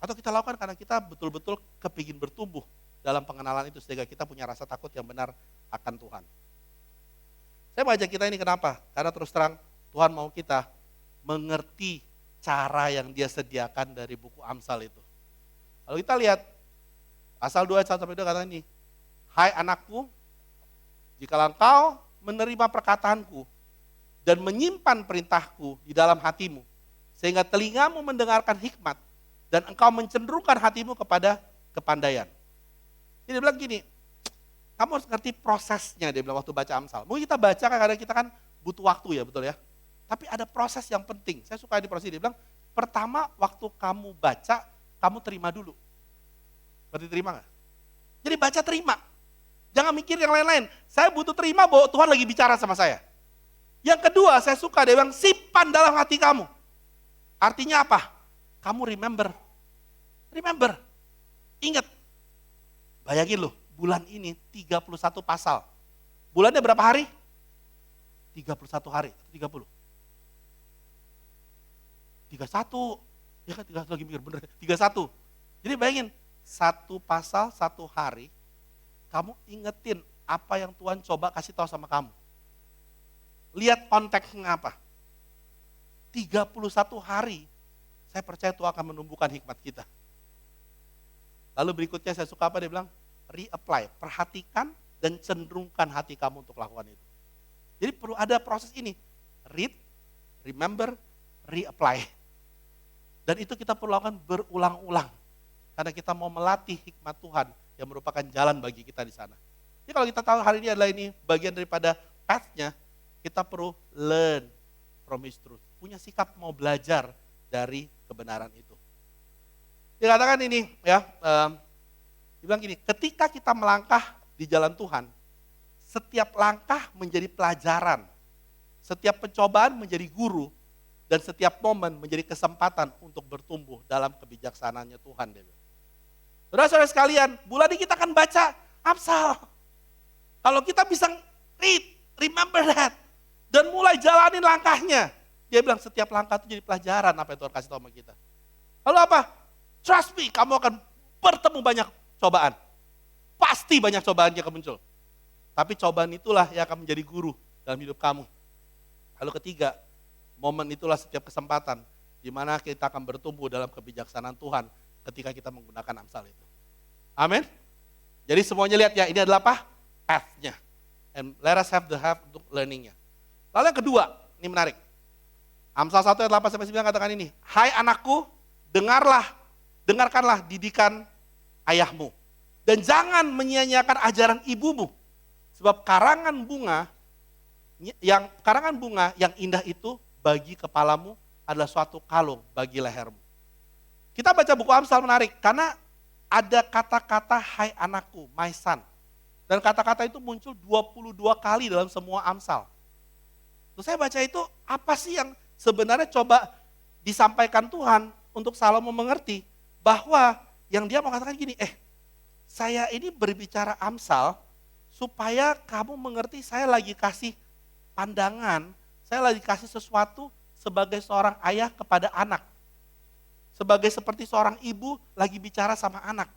atau kita lakukan karena kita betul-betul kepingin bertumbuh dalam pengenalan itu sehingga kita punya rasa takut yang benar akan Tuhan. Saya mau ajak kita ini kenapa? Karena terus terang Tuhan mau kita mengerti cara yang dia sediakan dari buku Amsal itu. Kalau kita lihat, Amsal 2 ayat 1-2 kata ini, hai anakku, jikalau engkau menerima perkataanku dan menyimpan perintahku di dalam hatimu, sehingga telingamu mendengarkan hikmat dan engkau mencenderungkan hatimu kepada kepandaian. Jadi dia bilang gini, kamu harus ngerti prosesnya, dia bilang waktu baca Amsal. Mungkin kita baca kadang kita kan butuh waktu ya, betul ya. Tapi ada proses yang penting. Saya suka di proses dia bilang, pertama waktu kamu baca, kamu terima dulu. Berarti terima gak? Jadi baca terima. Jangan mikir yang lain-lain. Saya butuh terima bahwa Tuhan lagi bicara sama saya. Yang kedua, saya suka dia bilang, simpan dalam hati kamu. Artinya apa? Kamu remember. Remember. Ingat. Bayangin loh, bulan ini 31 pasal. Bulannya berapa hari? 31 hari, 30. 31, ya kan 31 lagi mikir, bener, 31. Jadi bayangin, satu pasal, satu hari, kamu ingetin apa yang Tuhan coba kasih tahu sama kamu. Lihat konteksnya apa. 31 hari, saya percaya Tuhan akan menumbuhkan hikmat kita. Lalu berikutnya saya suka apa, dia bilang, reapply, perhatikan dan cenderungkan hati kamu untuk lakukan itu. Jadi perlu ada proses ini, read, remember, reapply. Dan itu kita perlu lakukan berulang-ulang. Karena kita mau melatih hikmat Tuhan yang merupakan jalan bagi kita di sana. Jadi kalau kita tahu hari ini adalah ini bagian daripada path-nya, kita perlu learn from His truth. Punya sikap mau belajar dari kebenaran itu. Dikatakan ini ya, dibilang gini, ketika kita melangkah di jalan Tuhan, setiap langkah menjadi pelajaran, setiap pencobaan menjadi guru, dan setiap momen menjadi kesempatan untuk bertumbuh dalam kebijaksanaannya Tuhan. Saudara-saudara sekalian, bulan ini kita akan baca Amsal. Kalau kita bisa read, remember that, dan mulai jalanin langkahnya, dia bilang setiap langkah itu jadi pelajaran apa yang Tuhan kasih tahu sama kita. Lalu apa? Trust me, kamu akan bertemu banyak cobaan. Pasti banyak cobaan yang akan muncul. Tapi cobaan itulah yang akan menjadi guru dalam hidup kamu. Lalu ketiga, momen itulah setiap kesempatan di mana kita akan bertumbuh dalam kebijaksanaan Tuhan ketika kita menggunakan Amsal itu. Amin. Jadi semuanya lihat ya, ini adalah apa? Path-nya. And let us have the have untuk learning-nya. Lalu yang kedua, ini menarik. Amsal 1 ayat 8-9 katakan ini, hai anakku, dengarkanlah didikan ayahmu. Dan jangan menyia-nyiakan ajaran ibumu. Sebab karangan bunga yang indah itu bagi kepalamu adalah suatu kalung bagi lehermu. Kita baca buku Amsal menarik, karena ada kata-kata hai anakku, my son. Dan kata-kata itu muncul 22 kali dalam semua Amsal. Terus saya baca itu, apa sih yang sebenarnya coba disampaikan Tuhan untuk Salomo mengerti bahwa yang dia mau katakan gini, saya ini berbicara Amsal supaya kamu mengerti saya lagi kasih pandangan, saya lagi kasih sesuatu sebagai seorang ayah kepada anak. Sebagai seperti seorang ibu lagi bicara sama anak.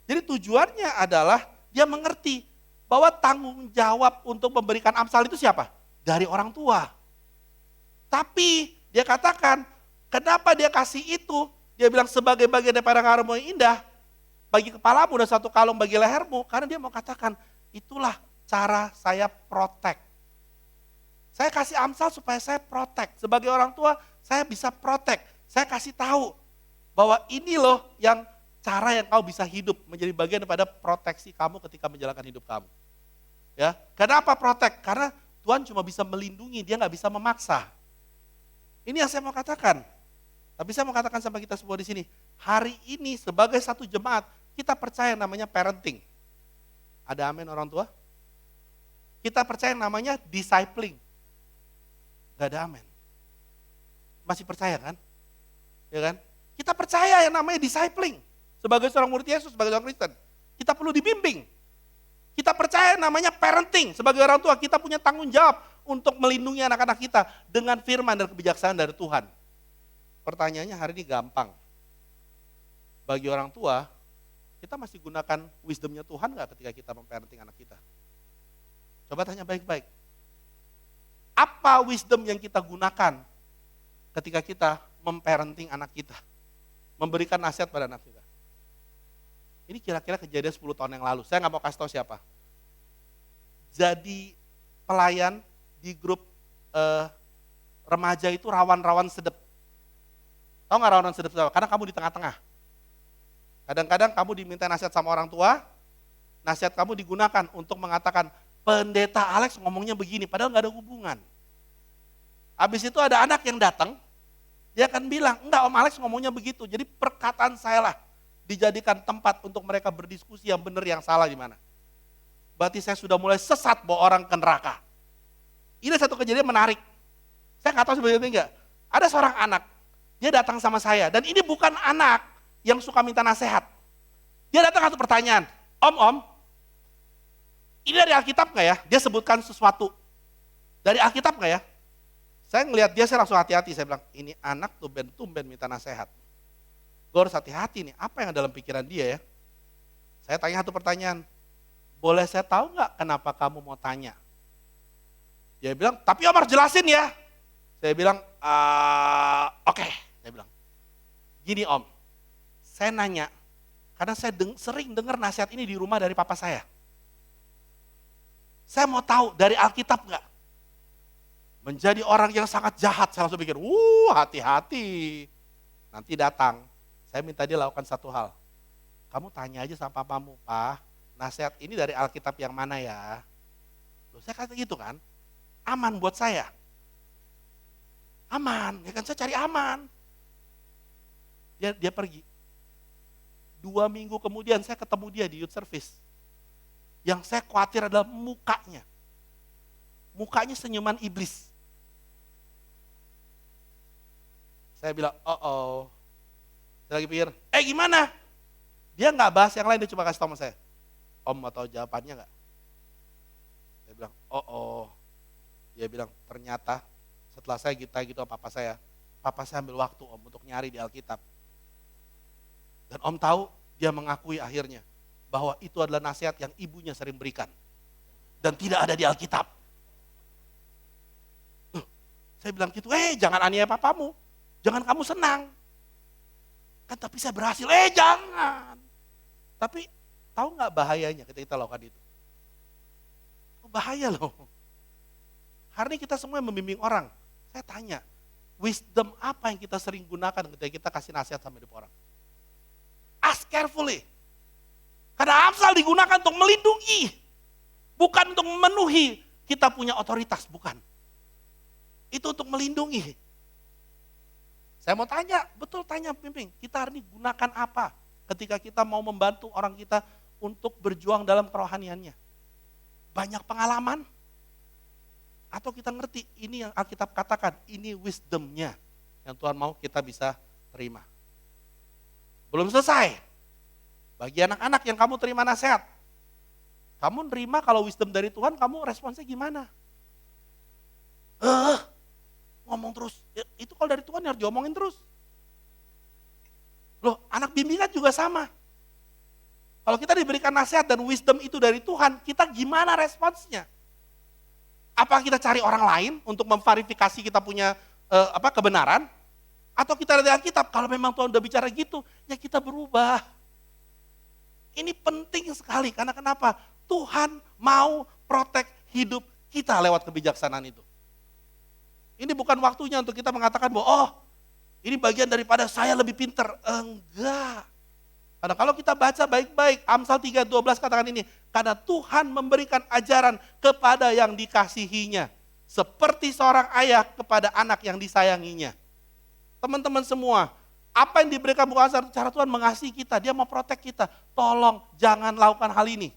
Jadi tujuannya adalah dia mengerti bahwa tanggung jawab untuk memberikan Amsal itu siapa? Dari orang tua. Tapi dia katakan, kenapa dia kasih itu? Dia bilang sebagai bagian daripada karunia yang indah, bagi kepalamu dan satu kalung bagi lehermu. Karena dia mau katakan, itulah cara saya protect. Saya kasih Amsal supaya saya protect. Sebagai orang tua, saya bisa protect. Saya kasih tahu bahwa ini loh yang cara yang kau bisa hidup menjadi bagian daripada proteksi kamu ketika menjalankan hidup kamu. Ya, kenapa protect? Karena Tuhan cuma bisa melindungi, dia nggak bisa memaksa. Ini yang saya mau katakan. Tapi saya mau katakan sama kita semua di sini, hari ini sebagai satu jemaat kita percaya namanya parenting. Ada amin orang tua? Kita percaya namanya discipling. Gak ada amin. Masih percaya kan? Ya kan? Kita percaya yang namanya discipling. Sebagai seorang murid Yesus, sebagai seorang Kristen. Kita perlu dibimbing. Kita percaya namanya parenting. Sebagai orang tua kita punya tanggung jawab untuk melindungi anak-anak kita dengan firman dan kebijaksanaan dari Tuhan. Pertanyaannya hari ini gampang. Bagi orang tua, kita masih gunakan wisdomnya Tuhan gak ketika kita memparenting anak kita? Coba tanya baik-baik. Apa wisdom yang kita gunakan ketika kita memparenting anak kita? Memberikan nasihat pada anak kita. Ini kira-kira kejadian 10 tahun yang lalu. Saya nggak mau kasih tahu siapa. Jadi pelayan di grup remaja itu rawan-rawan sedep. Tahu nggak rawan sedep? Karena kamu di tengah-tengah. Kadang-kadang kamu diminta nasihat sama orang tua, nasihat kamu digunakan untuk mengatakan, pendeta Alex ngomongnya begini, padahal nggak ada hubungan. Habis itu ada anak yang datang, dia akan bilang, enggak Om Alex ngomongnya begitu. Jadi perkataan saya lah dijadikan tempat untuk mereka berdiskusi yang benar yang salah di mana. Berarti saya sudah mulai sesat bawa orang ke neraka. Ini satu kejadian menarik. Saya nggak tahu sebenarnya enggak. Ada seorang anak, dia datang sama saya dan ini bukan anak yang suka minta nasihat. Dia datang satu pertanyaan, Om, ini dari Alkitab nggak ya? Dia sebutkan sesuatu. Dari Alkitab nggak ya? Saya ngelihat dia, saya langsung hati-hati. Saya bilang, ini anak tumben minta nasihat. Gue harus hati-hati nih, apa yang dalam pikiran dia ya? Saya tanya satu pertanyaan, boleh saya tahu nggak kenapa kamu mau tanya? Dia bilang, tapi Om harus jelasin ya. Saya bilang, oke. Saya bilang, gini Om, saya nanya, karena saya sering dengar nasihat ini di rumah dari papa saya. Saya mau tahu dari Alkitab nggak? Menjadi orang yang sangat jahat, saya langsung pikir, hati-hati. Nanti datang, saya minta dia lakukan satu hal. Kamu tanya aja sama papamu, Pak, nasihat ini dari Alkitab yang mana ya? Loh, saya kata gitu kan, aman buat saya. Aman, ya kan saya cari aman. Dia pergi. 2 minggu kemudian saya ketemu dia di youth service. Yang saya khawatir adalah mukanya. Mukanya senyuman iblis. Saya bilang, saya lagi pikir, gimana? Dia nggak bahas yang lain, dia cuma kasih tahu sama saya. Om mau tahu jawabannya nggak? Saya bilang, Dia bilang, ternyata setelah saya gitu sama papa saya ambil waktu Om untuk nyari di Alkitab. Dan Om tahu, dia mengakui akhirnya bahwa itu adalah nasihat yang ibunya sering berikan. Dan tidak ada di Alkitab. Saya bilang gitu, jangan aniaya papamu. Jangan kamu senang. Kan tapi saya berhasil, jangan. Tapi tahu nggak bahayanya ketika kita lakukan itu? Bahaya loh. Hari ini kita semua membimbing orang. Saya tanya, wisdom apa yang kita sering gunakan ketika kita kasih nasihat sama hidup orang? Ask carefully. Karena Amsal digunakan untuk melindungi. Bukan untuk memenuhi kita punya otoritas, bukan. Itu untuk melindungi. Saya mau tanya, betul tanya pemimpin, kita hari ini gunakan apa ketika kita mau membantu orang kita untuk berjuang dalam kerohaniannya? Banyak pengalaman? Atau kita ngerti ini yang Alkitab katakan, ini wisdomnya yang Tuhan mau kita bisa terima. Belum selesai. Bagi anak-anak yang kamu terima nasihat, kamu nerima kalau wisdom dari Tuhan, kamu responsnya gimana? Ngomong terus, itu kalau dari Tuhan harus diomongin terus. Loh, anak bimbingan juga sama. Kalau kita diberikan nasihat dan wisdom itu dari Tuhan, kita gimana responsnya? Apa kita cari orang lain untuk memverifikasi kita punya kebenaran? Atau kita lihat Alkitab, kalau memang Tuhan udah bicara gitu, ya kita berubah. Ini penting sekali, karena kenapa? Tuhan mau protek hidup kita lewat kebijaksanaan itu. Ini bukan waktunya untuk kita mengatakan bahwa, ini bagian daripada saya lebih pinter. Enggak. Karena kalau kita baca baik-baik, Amsal 3:12 katakan ini, karena Tuhan memberikan ajaran kepada yang dikasihinya, seperti seorang ayah kepada anak yang disayanginya. Teman-teman semua, apa yang diberikan bukan cara Tuhan mengasihi kita, dia mau protek kita. Tolong jangan lakukan hal ini.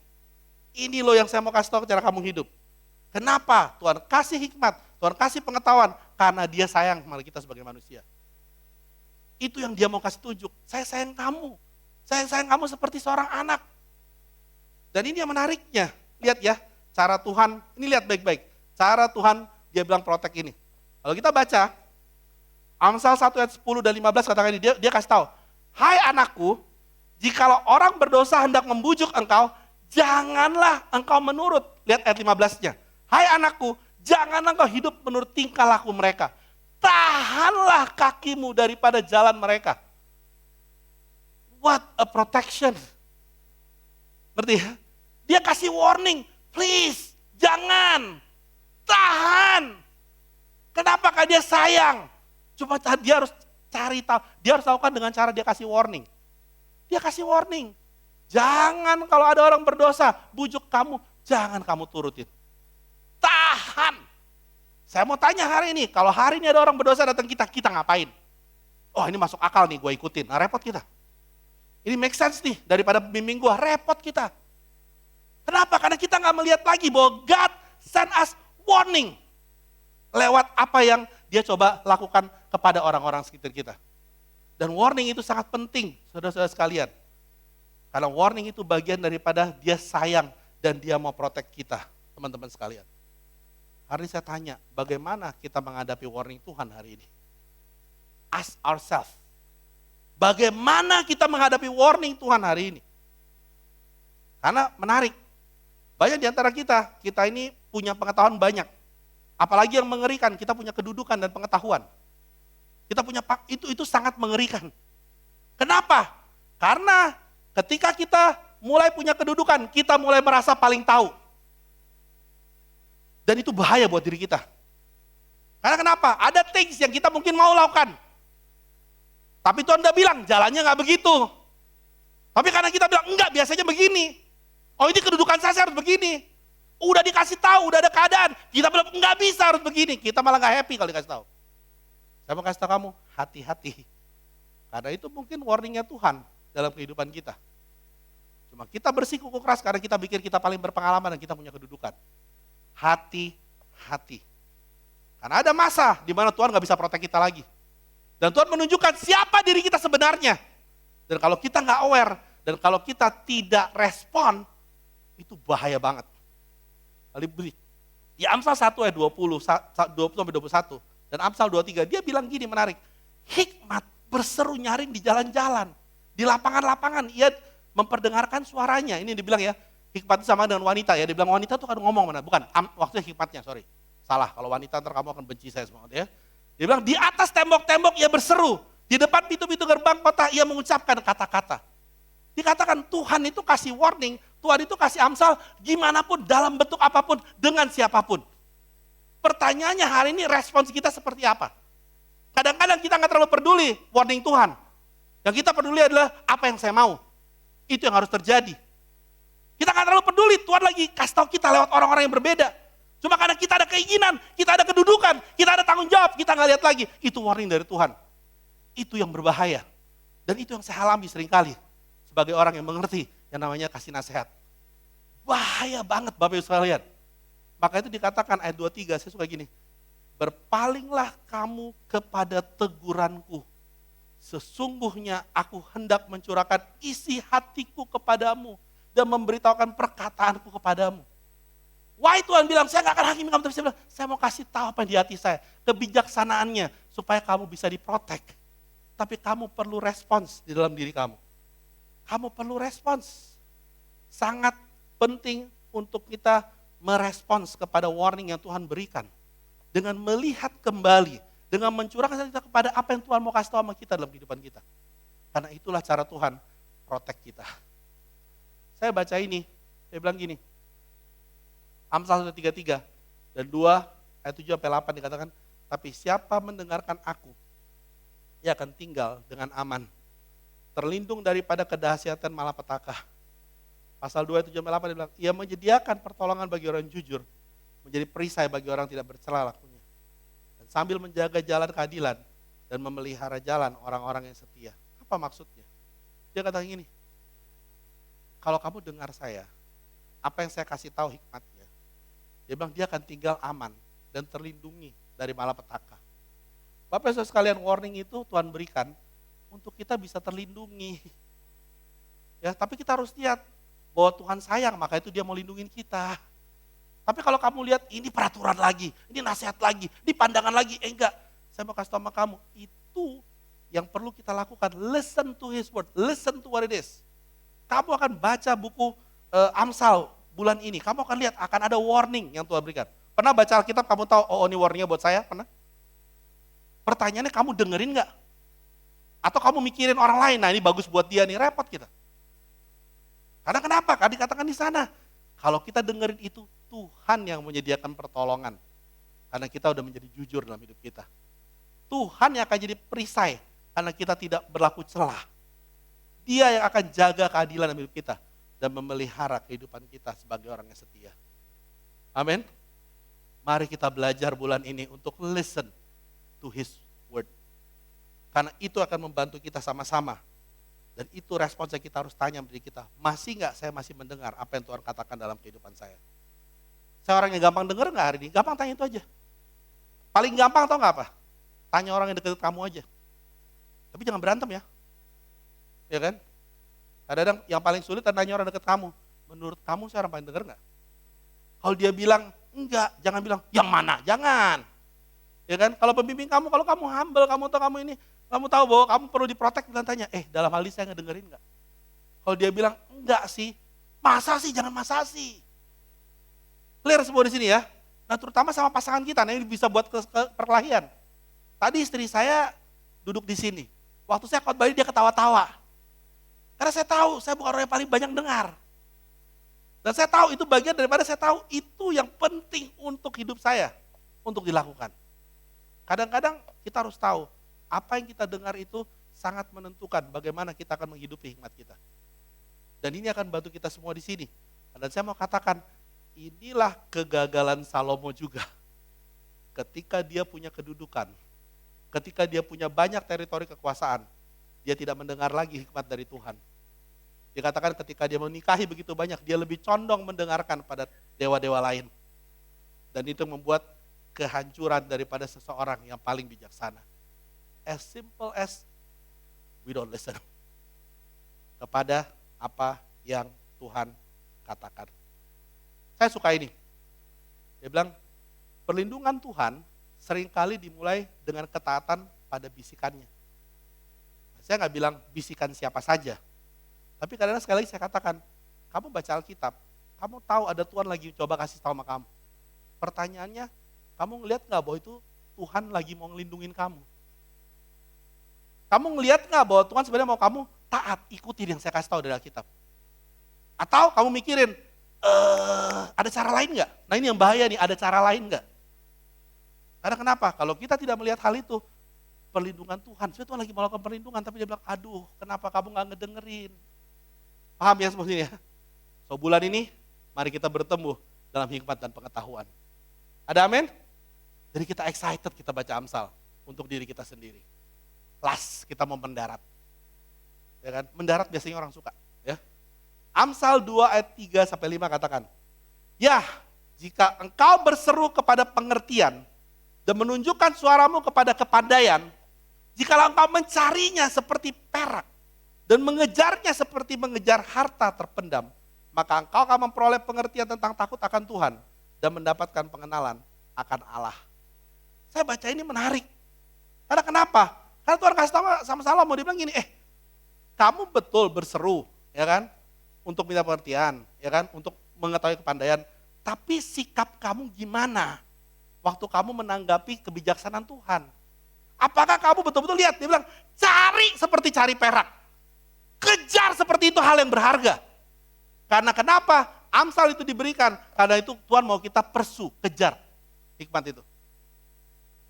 Ini loh yang saya mau kasih tahu cara kamu hidup. Kenapa? Tuhan kasih hikmat, Tuhan kasih pengetahuan, karena dia sayang sama kita sebagai manusia. Itu yang dia mau kasih tunjuk, saya sayang kamu. Saya sayang kamu seperti seorang anak. Dan ini yang menariknya, lihat ya, cara Tuhan, ini lihat baik-baik. Cara Tuhan, dia bilang protek ini. Kalau kita baca, Amsal 1 ayat 10 dan 15 katakan ini, dia kasih tahu, hai anakku, jikalau orang berdosa hendak membujuk engkau, janganlah engkau menurut. Lihat ayat 15-nya. Hai anakku, janganlah engkau hidup menurut tingkah laku mereka. Tahanlah kakimu daripada jalan mereka. What a protection. Ngerti ya? Dia kasih warning, please, jangan. Tahan. Kenapa? Karena dia sayang. Cuma dia harus cari tahu, dia harus lakukan dengan cara dia kasih warning. Dia kasih warning. Jangan kalau ada orang berdosa, bujuk kamu, jangan kamu turutin. Tahan. Saya mau tanya hari ini, kalau hari ini ada orang berdosa datang kita ngapain? Oh ini masuk akal nih, gue ikutin. Nah repot kita. Ini make sense nih, daripada bimbing gue, repot kita. Kenapa? Karena kita gak melihat lagi bahwa God send us warning. Lewat apa yang dia coba lakukan kepada orang-orang sekitar kita. Dan warning itu sangat penting, saudara-saudara sekalian. Karena warning itu bagian daripada dia sayang dan dia mau protek kita, teman-teman sekalian. Hari ini saya tanya, bagaimana kita menghadapi warning Tuhan hari ini? Ask ourselves, bagaimana kita menghadapi warning Tuhan hari ini? Karena menarik, banyak di antara kita ini punya pengetahuan banyak. Apalagi yang mengerikan, kita punya kedudukan dan pengetahuan. Kita punya itu sangat mengerikan. Kenapa? Karena ketika kita mulai punya kedudukan, kita mulai merasa paling tahu. Dan itu bahaya buat diri kita. Karena kenapa? Ada things yang kita mungkin mau lakukan. Tapi Tuhan udah bilang, jalannya gak begitu. Tapi karena kita bilang, enggak, biasanya begini. Oh ini kedudukan saya harus begini. Udah dikasih tahu, udah ada keadaan. Kita bilang, enggak bisa harus begini. Kita malah gak happy kalau dikasih tahu. Saya mau kasih tahu kamu, hati-hati. Karena itu mungkin warningnya Tuhan dalam kehidupan kita. Cuma kita bersikuku keras karena kita pikir kita paling berpengalaman dan kita punya kedudukan. Hati-hati. Karena ada masa di mana Tuhan gak bisa protek kita lagi. Dan Tuhan menunjukkan siapa diri kita sebenarnya. Dan kalau kita gak aware, dan kalau kita tidak respon, itu bahaya banget. Di Amsal 1 ayat 20-21 dan Amsal 23, dia bilang gini menarik. Hikmat berseru nyaring di jalan-jalan, di lapangan-lapangan, ia memperdengarkan suaranya. Ini dibilang ya, hikmat itu sama dengan wanita ya. Dia bilang wanita tuh kan ngomong mana? Bukan, waktunya hikmatnya, sorry. Salah, kalau wanita ntar kamu akan benci saya semua ya. Dia bilang di atas tembok-tembok ia berseru. Di depan pintu-pintu gerbang kota ia mengucapkan kata-kata. Dikatakan Tuhan itu kasih warning, Tuhan itu kasih amsal gimana pun, dalam bentuk apapun, dengan siapapun. Pertanyaannya hari ini respons kita seperti apa? Kadang-kadang kita nggak terlalu peduli warning Tuhan. Yang kita peduli adalah apa yang saya mau. Itu yang harus terjadi. Kita nggak terlalu peduli, Tuhan lagi kasih tahu kita lewat orang-orang yang berbeda. Cuma karena kita ada keinginan, kita ada kedudukan, kita ada tanggung jawab, kita nggak lihat lagi. Itu warning dari Tuhan. Itu yang berbahaya. Dan itu yang saya alami seringkali. Sebagai orang yang mengerti yang namanya kasih nasihat. Bahaya banget Bapak Ibu sekalian. Maka itu dikatakan ayat 23, saya suka gini. Berpalinglah kamu kepada teguranku. Sesungguhnya aku hendak mencurahkan isi hatiku kepadamu. Dan memberitahukan perkataanku kepadamu. Why Tuhan bilang, saya gak akan hakimi kamu. Tapi saya bilang, saya mau kasih tahu apa yang di hati saya. Kebijaksanaannya, supaya kamu bisa diprotek. Tapi kamu perlu respons di dalam diri kamu. Kamu perlu respons. Sangat penting untuk kita merespons kepada warning yang Tuhan berikan. Dengan melihat kembali, dengan mencurahkan kita kepada apa yang Tuhan mau kasih tahu sama kita dalam kehidupan kita. Karena itulah cara Tuhan protek kita. Saya baca ini, saya bilang gini. Amsal 1:33 dan 2 ayat 7-8 dikatakan, tapi siapa mendengarkan aku, ia akan tinggal dengan aman. Terlindung daripada kedahsyatan malapetaka. Pasal 2 ayat 7-8 dia bilang, ia menyediakan pertolongan bagi orang jujur, menjadi perisai bagi orang tidak bercela lakunya. Dan sambil menjaga jalan keadilan dan memelihara jalan orang-orang yang setia. Apa maksudnya? Dia kata gini, kalau kamu dengar saya, apa yang saya kasih tahu hikmatnya, dia bilang dia akan tinggal aman dan terlindungi dari malapetaka. Bapak Ibu sekalian, warning itu Tuhan berikan untuk kita bisa terlindungi. Ya, tapi kita harus lihat bahwa Tuhan sayang, maka itu dia mau lindungin kita. Tapi kalau kamu lihat ini peraturan lagi, ini nasihat lagi, ini pandangan lagi, enggak. Saya mau kasih tahu sama kamu, itu yang perlu kita lakukan. Listen to his word, listen to what it is. Kamu akan baca buku Amsal bulan ini, kamu akan lihat akan ada warning yang Tuhan berikan. Pernah baca Alkitab, kamu tahu, oh ini warningnya buat saya? Pernah? Pertanyaannya kamu dengerin gak? Atau kamu mikirin orang lain, nah ini bagus buat dia nih, repot kita. Karena kenapa? Karena dikatakan di sana, kalau kita dengerin itu, Tuhan yang menyediakan pertolongan. Karena kita udah menjadi jujur dalam hidup kita. Tuhan yang akan jadi perisai, karena kita tidak berlaku celah. Dia yang akan jaga keadilan dalam hidup kita dan memelihara kehidupan kita sebagai orang yang setia. Amin. Mari kita belajar bulan ini untuk listen to his word. Karena itu akan membantu kita sama-sama. Dan itu respons yang kita harus tanya diri kita. Masih enggak saya masih mendengar apa yang Tuhan katakan dalam kehidupan saya? Saya orang yang gampang dengar enggak hari ini? Gampang tanya itu aja. Paling gampang tau enggak apa? Tanya orang yang dekat kamu aja. Tapi jangan berantem ya. Ya kan? Kadang-kadang yang paling sulit adalah nanya orang dekat kamu. Menurut kamu saya orang paling dengar enggak? Kalau dia bilang enggak, jangan bilang yang mana, jangan. Ya kan? Kalau pembimbing kamu, kalau kamu humble, kamu tahu kamu ini, kamu tahu bahwa kamu perlu diprotek, dan tanya, dalam hal ini saya ngedengerin enggak? Kalau dia bilang enggak sih, masa sih, jangan masa sih. Clear semua di sini ya. Nah terutama sama pasangan kita, nah ini bisa buat perkelahian. Tadi istri saya duduk di sini. Waktu saya khotbah dia ketawa-tawa. Karena saya tahu, saya bukan orang yang paling banyak dengar. Dan saya tahu itu bagian daripada saya tahu itu yang penting untuk hidup saya. Untuk dilakukan. Kadang-kadang kita harus tahu, apa yang kita dengar itu sangat menentukan bagaimana kita akan menghidupi hikmat kita. Dan ini akan bantu kita semua di sini. Dan saya mau katakan, inilah kegagalan Salomo juga. Ketika dia punya kedudukan, ketika dia punya banyak teritori kekuasaan, dia tidak mendengar lagi hikmat dari Tuhan. Dikatakan ketika dia menikahi begitu banyak, dia lebih condong mendengarkan pada dewa-dewa lain. Dan itu membuat kehancuran daripada seseorang yang paling bijaksana. As simple as we don't listen kepada apa yang Tuhan katakan. Saya suka ini. Dia bilang, perlindungan Tuhan seringkali dimulai dengan ketaatan pada bisikannya. Saya nggak bilang bisikan siapa saja. Tapi kadang-kadang sekali lagi saya katakan, kamu baca Alkitab, kamu tahu ada Tuhan lagi coba kasih tahu sama kamu. Pertanyaannya, kamu ngelihat nggak bahwa itu Tuhan lagi mau ngelindungin kamu? Kamu ngelihat nggak bahwa Tuhan sebenarnya mau kamu taat, ikutin yang saya kasih tahu dari Alkitab? Atau kamu mikirin, ada cara lain nggak? Nah ini yang bahaya nih, ada cara lain nggak? Karena kenapa? Kalau kita tidak melihat hal itu, perlindungan Tuhan. Sebenarnya Tuhan lagi melakukan perlindungan, tapi dia bilang, aduh kenapa kamu nggak ngedengerin? Paham ya semuanya ya? So bulan ini, mari kita bertemu dalam hikmat dan pengetahuan. Ada amin? Jadi kita excited kita baca Amsal untuk diri kita sendiri. Las, kita mau mendarat. Ya kan? Mendarat biasanya orang suka. Ya. Amsal 2 ayat 3 sampai 5 katakan, ya jika engkau berseru kepada pengertian dan menunjukkan suaramu kepada kepandaian, jikalau engkau mencarinya seperti perak dan mengejarnya seperti mengejar harta terpendam, maka engkau akan memperoleh pengertian tentang takut akan Tuhan dan mendapatkan pengenalan akan Allah. Saya baca ini menarik. Karena kenapa? Karena Tuhan kasih tahu sama Salomo, dia bilang gini, kamu betul berseru, ya kan, untuk minta pengertian, ya kan, untuk mengetahui kepandaian, tapi sikap kamu gimana waktu kamu menanggapi kebijaksanaan Tuhan? Apakah kamu betul-betul lihat? Dia bilang, cari seperti cari perak. Kejar seperti itu hal yang berharga. Karena kenapa? Amsal itu diberikan, karena itu Tuhan mau kita persu, kejar hikmat itu.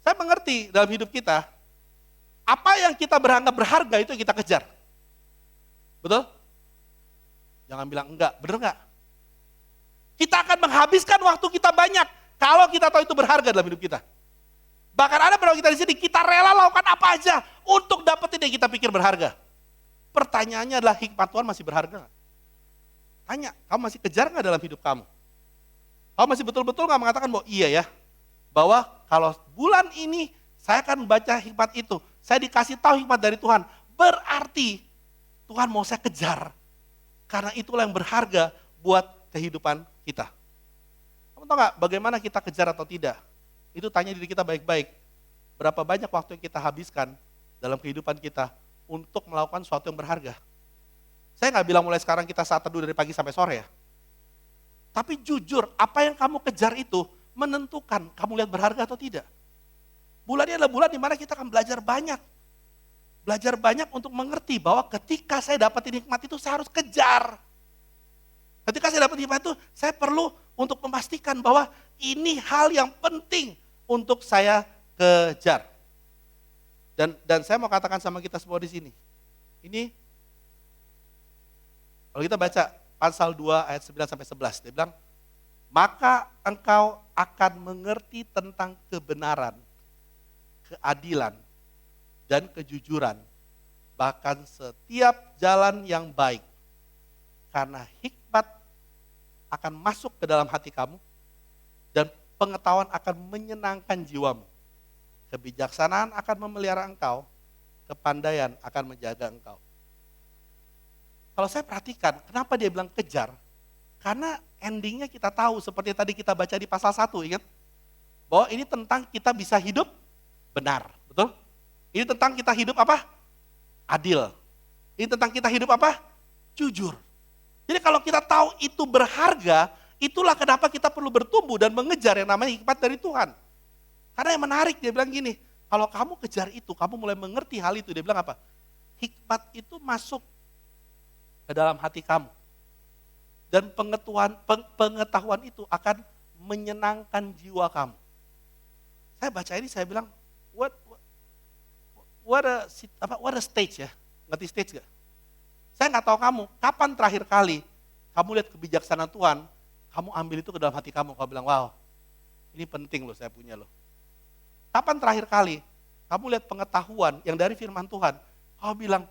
Saya mengerti dalam hidup kita, apa yang kita beranggap berharga itu yang kita kejar. Betul? Jangan bilang enggak, bener enggak? Kita akan menghabiskan waktu kita banyak kalau kita tahu itu berharga dalam hidup kita. Bahkan ada beberapa kita di sini, kita rela lakukan apa aja untuk dapetin yang kita pikir berharga. Pertanyaannya adalah hikmat Tuhan masih berharga enggak? Tanya, kamu masih kejar enggak dalam hidup kamu? Kamu masih betul-betul enggak mengatakan bahwa iya ya, bahwa kalau bulan ini saya akan baca hikmat itu, saya dikasih tahu hikmat dari Tuhan, berarti Tuhan mau saya kejar. Karena itulah yang berharga buat kehidupan kita. Kamu tahu gak bagaimana kita kejar atau tidak? Itu tanya diri kita baik-baik. Berapa banyak waktu yang kita habiskan dalam kehidupan kita untuk melakukan sesuatu yang berharga? Saya gak bilang mulai sekarang kita saat teduh dari pagi sampai sore ya. Tapi jujur, apa yang kamu kejar itu menentukan kamu lihat berharga atau tidak. Bulan ini adalah bulan dimana kita akan belajar banyak. Belajar banyak untuk mengerti bahwa ketika saya dapatin hikmat itu saya harus kejar. Ketika saya dapat hikmat itu saya perlu untuk memastikan bahwa ini hal yang penting untuk saya kejar. Dan saya mau katakan sama kita semua di sini. Ini kalau kita baca Amsal 2 ayat 9 sampai 11, dia bilang, maka engkau akan mengerti tentang kebenaran, keadilan, dan kejujuran, bahkan setiap jalan yang baik. Karena hikmat akan masuk ke dalam hati kamu, dan pengetahuan akan menyenangkan jiwamu. Kebijaksanaan akan memelihara engkau, kepandaian akan menjaga engkau. Kalau saya perhatikan, kenapa dia bilang kejar? Karena endingnya kita tahu, seperti tadi kita baca di pasal 1, ingat? Bahwa ini tentang kita bisa hidup benar, betul? Ini tentang kita hidup apa? Adil. Ini tentang kita hidup apa? Jujur. Jadi kalau kita tahu itu berharga, itulah kenapa kita perlu bertumbuh dan mengejar yang namanya hikmat dari Tuhan. Karena yang menarik, dia bilang gini, kalau kamu kejar itu, kamu mulai mengerti hal itu, dia bilang apa? Hikmat itu masuk ke dalam hati kamu. Dan pengetahuan itu akan menyenangkan jiwa kamu. Saya baca ini, saya bilang, what a stage ya, ngerti stage gak? Saya nggak tahu kamu, kapan terakhir kali kamu lihat kebijaksanaan Tuhan, kamu ambil itu ke dalam hati kamu, kamu bilang, wow, ini penting loh saya punya loh. Kapan terakhir kali kamu lihat pengetahuan yang dari firman Tuhan, kamu bilang,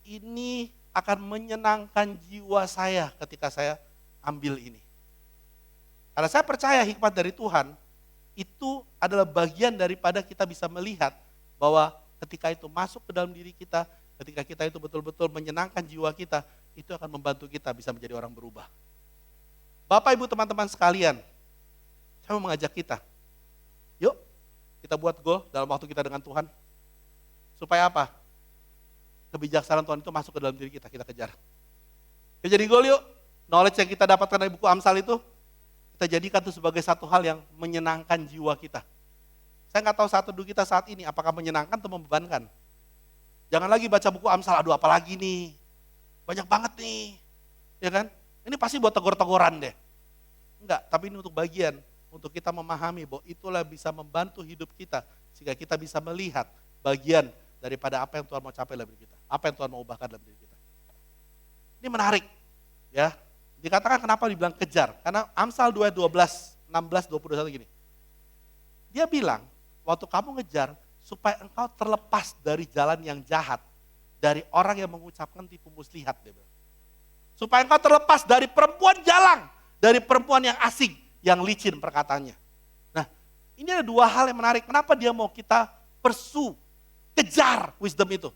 ini akan menyenangkan jiwa saya ketika saya ambil ini. Karena saya percaya hikmat dari Tuhan, itu adalah bagian daripada kita bisa melihat bahwa ketika itu masuk ke dalam diri kita, ketika kita itu betul-betul menyenangkan jiwa kita, itu akan membantu kita bisa menjadi orang berubah. Bapak, Ibu, teman-teman sekalian, saya mau mengajak kita, yuk kita buat goal dalam waktu kita dengan Tuhan. Supaya apa? Kebijaksanaan Tuhan itu masuk ke dalam diri kita, kita kejar. Kita jadi goal yuk, knowledge yang kita dapatkan dari buku Amsal itu, kita jadikan itu sebagai satu hal yang menyenangkan jiwa kita. Saya nggak tahu saat teduh kita saat ini, apakah menyenangkan atau membebankan. Jangan lagi baca buku Amsal, aduh apalagi nih. Banyak banget nih. Ya kan? Ini pasti buat tegur-teguran deh. Enggak, tapi ini untuk bagian. Untuk kita memahami bahwa itulah bisa membantu hidup kita. Sehingga kita bisa melihat bagian daripada apa yang Tuhan mau capai dalam diri kita. Apa yang Tuhan mau ubahkan dalam diri kita. Ini menarik. Ya, dikatakan kenapa dibilang kejar. Karena Amsal 2, 12, 16, 21 gini. Dia bilang, waktu kamu ngejar, supaya engkau terlepas dari jalan yang jahat. Dari orang yang mengucapkan tipu muslihat. Dia bilang. Supaya engkau terlepas dari perempuan jalang. Dari perempuan yang asing, yang licin perkataannya. Nah, ini ada dua hal yang menarik. Kenapa dia mau kita pursue, kejar wisdom itu?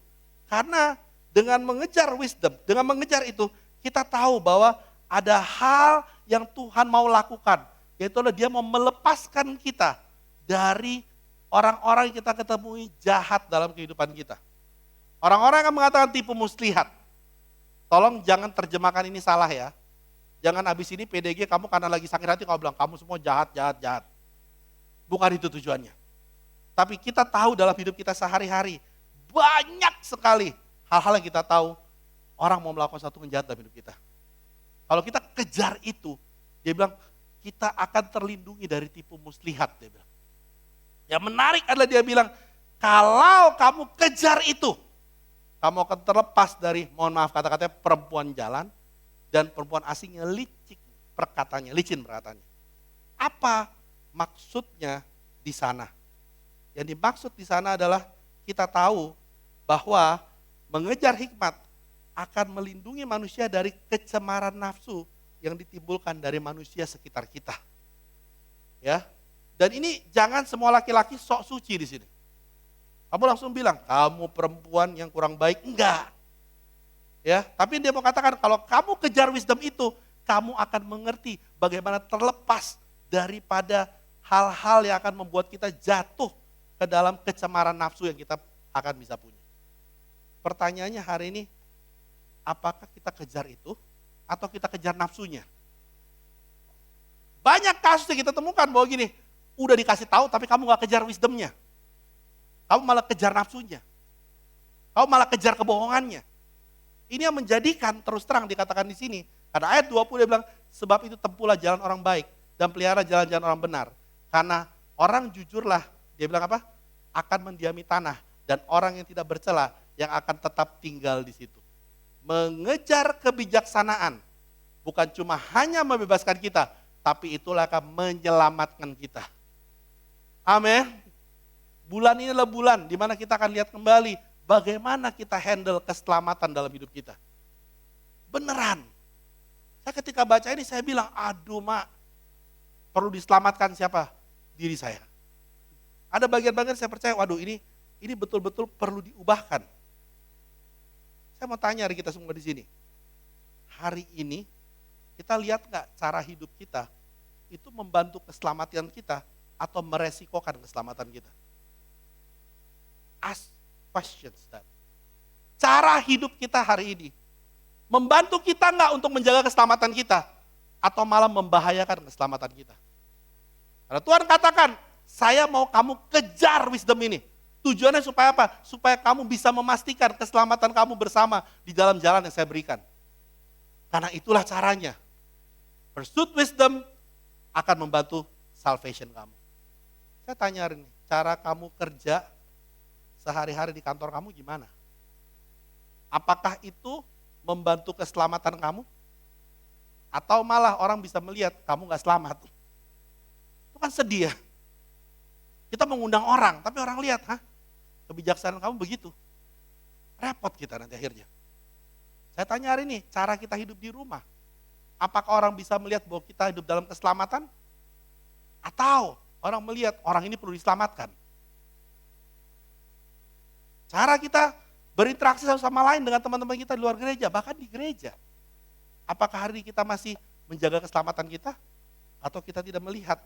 Karena dengan mengejar wisdom, dengan mengejar itu, kita tahu bahwa ada hal yang Tuhan mau lakukan. Yaitu dia mau melepaskan kita dari orang-orang yang kita ketemui jahat dalam kehidupan kita. Orang-orang yang mengatakan tipu muslihat. Tolong jangan terjemahkan ini salah ya. Jangan habis ini PDG kamu karena lagi sakit hati kamu bilang kamu semua jahat, jahat, jahat. Bukan itu tujuannya. Tapi kita tahu dalam hidup kita sehari-hari, banyak sekali hal-hal yang kita tahu orang mau melakukan satu kejahatan dalam hidup kita. Kalau kita kejar itu, dia bilang kita akan terlindungi dari tipu muslihat. Dia bilang. Yang menarik adalah dia bilang, kalau kamu kejar itu, kamu akan terlepas dari, mohon maaf kata-katanya perempuan jalan, dan perempuan asingnya licin perkataannya. Apa maksudnya di sana? Yang dimaksud di sana adalah kita tahu bahwa mengejar hikmat akan melindungi manusia dari kecemaran nafsu yang ditimbulkan dari manusia sekitar kita. Ya. Dan ini jangan semua laki-laki sok suci di sini. Kamu langsung bilang, kamu perempuan yang kurang baik. Enggak. Ya, tapi dia mau katakan kalau kamu kejar wisdom itu, kamu akan mengerti bagaimana terlepas daripada hal-hal yang akan membuat kita jatuh ke dalam kecemaran nafsu yang kita akan bisa punya. Pertanyaannya hari ini, apakah kita kejar itu atau kita kejar nafsunya? Banyak kasus yang kita temukan bahwa gini, udah dikasih tahu tapi kamu gak kejar wisdomnya. Kamu malah kejar nafsunya. Kamu malah kejar kebohongannya. Ini yang menjadikan terus terang dikatakan di sini. Karena ayat 20 dia bilang, sebab itu tempuhlah jalan orang baik dan pelihara jalan-jalan orang benar. Karena orang jujurlah, dia bilang apa? Akan mendiami tanah dan orang yang tidak bercela yang akan tetap tinggal di situ. Mengejar kebijaksanaan bukan cuma hanya membebaskan kita, tapi itulah akan menyelamatkan kita. Amin. Bulan ini adalah bulan di mana kita akan lihat kembali bagaimana kita handle keselamatan dalam hidup kita. Beneran. Saya ketika baca ini saya bilang, aduh mak, perlu diselamatkan siapa? Diri saya. Ada bagian-bagian saya percaya, waduh ini betul-betul perlu diubahkan. Saya mau tanya hari kita semua di sini. Hari ini kita lihat nggak cara hidup kita itu membantu keselamatan kita atau meresikokan keselamatan kita? Ask questions that. Cara hidup kita hari ini membantu kita nggak untuk menjaga keselamatan kita atau malah membahayakan keselamatan kita? Karena Tuhan katakan, saya mau kamu kejar wisdom ini. Tujuannya supaya apa? Supaya kamu bisa memastikan keselamatan kamu bersama di dalam jalan yang saya berikan. Karena itulah caranya. Pursuit wisdom akan membantu salvation kamu. Saya tanya hari ini, cara kamu kerja sehari-hari di kantor kamu gimana? Apakah itu membantu keselamatan kamu? Atau malah orang bisa melihat kamu gak selamat? Itu kan sedih ya. Kita mengundang orang, tapi orang lihat, kebijaksanaan kamu begitu. Repot kita nanti akhirnya. Saya tanya hari ini, cara kita hidup di rumah. Apakah orang bisa melihat bahwa kita hidup dalam keselamatan? Atau orang melihat orang ini perlu diselamatkan? Cara kita berinteraksi satu sama lain dengan teman-teman kita di luar gereja, bahkan di gereja. Apakah hari ini kita masih menjaga keselamatan kita? Atau kita tidak melihat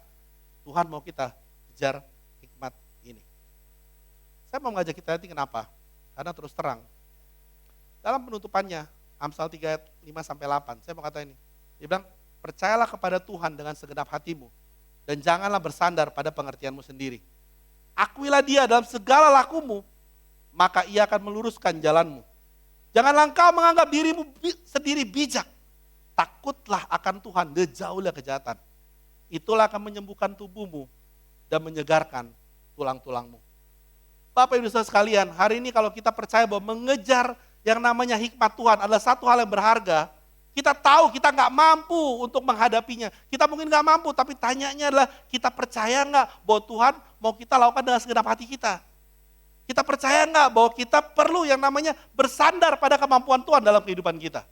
Tuhan mau kita kejar hikmat ini? Saya mau mengajak kita nanti kenapa? Karena terus terang, dalam penutupannya, Amsal 3 ayat 5-8, saya mau kata ini. Dia bilang, percayalah kepada Tuhan dengan segenap hatimu, dan janganlah bersandar pada pengertianmu sendiri. Akuilah dia dalam segala lakumu, maka ia akan meluruskan jalanmu. Janganlah engkau menganggap dirimu sendiri bijak. Takutlah akan Tuhan, jauhlah kejahatan. Itulah akan menyembuhkan tubuhmu dan menyegarkan tulang-tulangmu. Bapak Ibu Saudara sekalian, hari ini kalau kita percaya bahwa mengejar yang namanya hikmat Tuhan adalah satu hal yang berharga, kita tahu kita nggak mampu untuk menghadapinya. Kita mungkin nggak mampu, tapi tanyanya adalah kita percaya nggak bahwa Tuhan mau kita lakukan dengan segenap hati kita. Kita percaya nggak bahwa kita perlu yang namanya bersandar pada kemampuan Tuhan dalam kehidupan kita.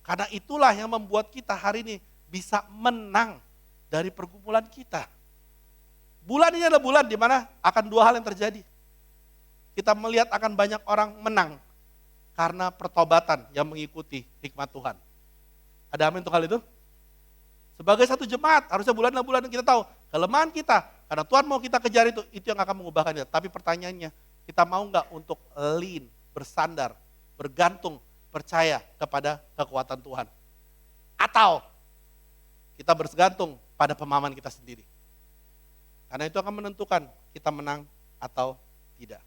Karena itulah yang membuat kita hari ini bisa menang dari pergumulan kita. Bulan ini adalah bulan di mana akan dua hal yang terjadi. Kita melihat akan banyak orang menang karena pertobatan yang mengikuti hikmat Tuhan. Ada amin untuk hal itu? Sebagai satu jemaat, harusnya bulan kita tahu kelemahan kita. Karena Tuhan mau kita kejar itu yang akan mengubahkan kita. Tapi pertanyaannya, kita mau nggak untuk lean, bersandar, bergantung, percaya kepada kekuatan Tuhan? Atau kita bergantung pada pemahaman kita sendiri? Karena itu akan menentukan kita menang atau tidak.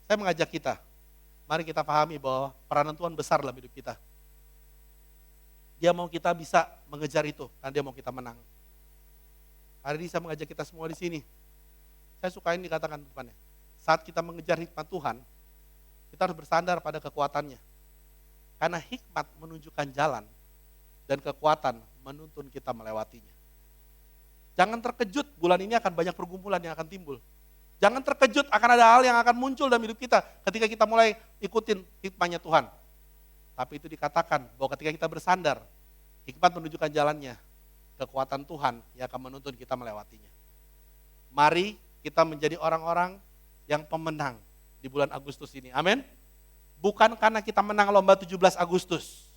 Saya mengajak kita, mari kita pahami bahwa peranan Tuhan besar dalam hidup kita. Dia mau kita bisa mengejar itu, karena dia mau kita menang. Hari ini saya mengajak kita semua di sini. Saya suka ini dikatakan depannya. Saat kita mengejar hikmat Tuhan, kita harus bersandar pada kekuatannya. Karena hikmat menunjukkan jalan dan kekuatan menuntun kita melewatinya. Jangan terkejut, bulan ini akan banyak pergumulan yang akan timbul. Jangan terkejut akan ada hal yang akan muncul dalam hidup kita ketika kita mulai ikutin hikmahnya Tuhan. Tapi itu dikatakan bahwa ketika kita bersandar, hikmat menunjukkan jalannya, kekuatan Tuhan yang akan menuntun kita melewatinya. Mari kita menjadi orang-orang yang pemenang di bulan Agustus ini. Amin. Bukan karena kita menang lomba 17 Agustus,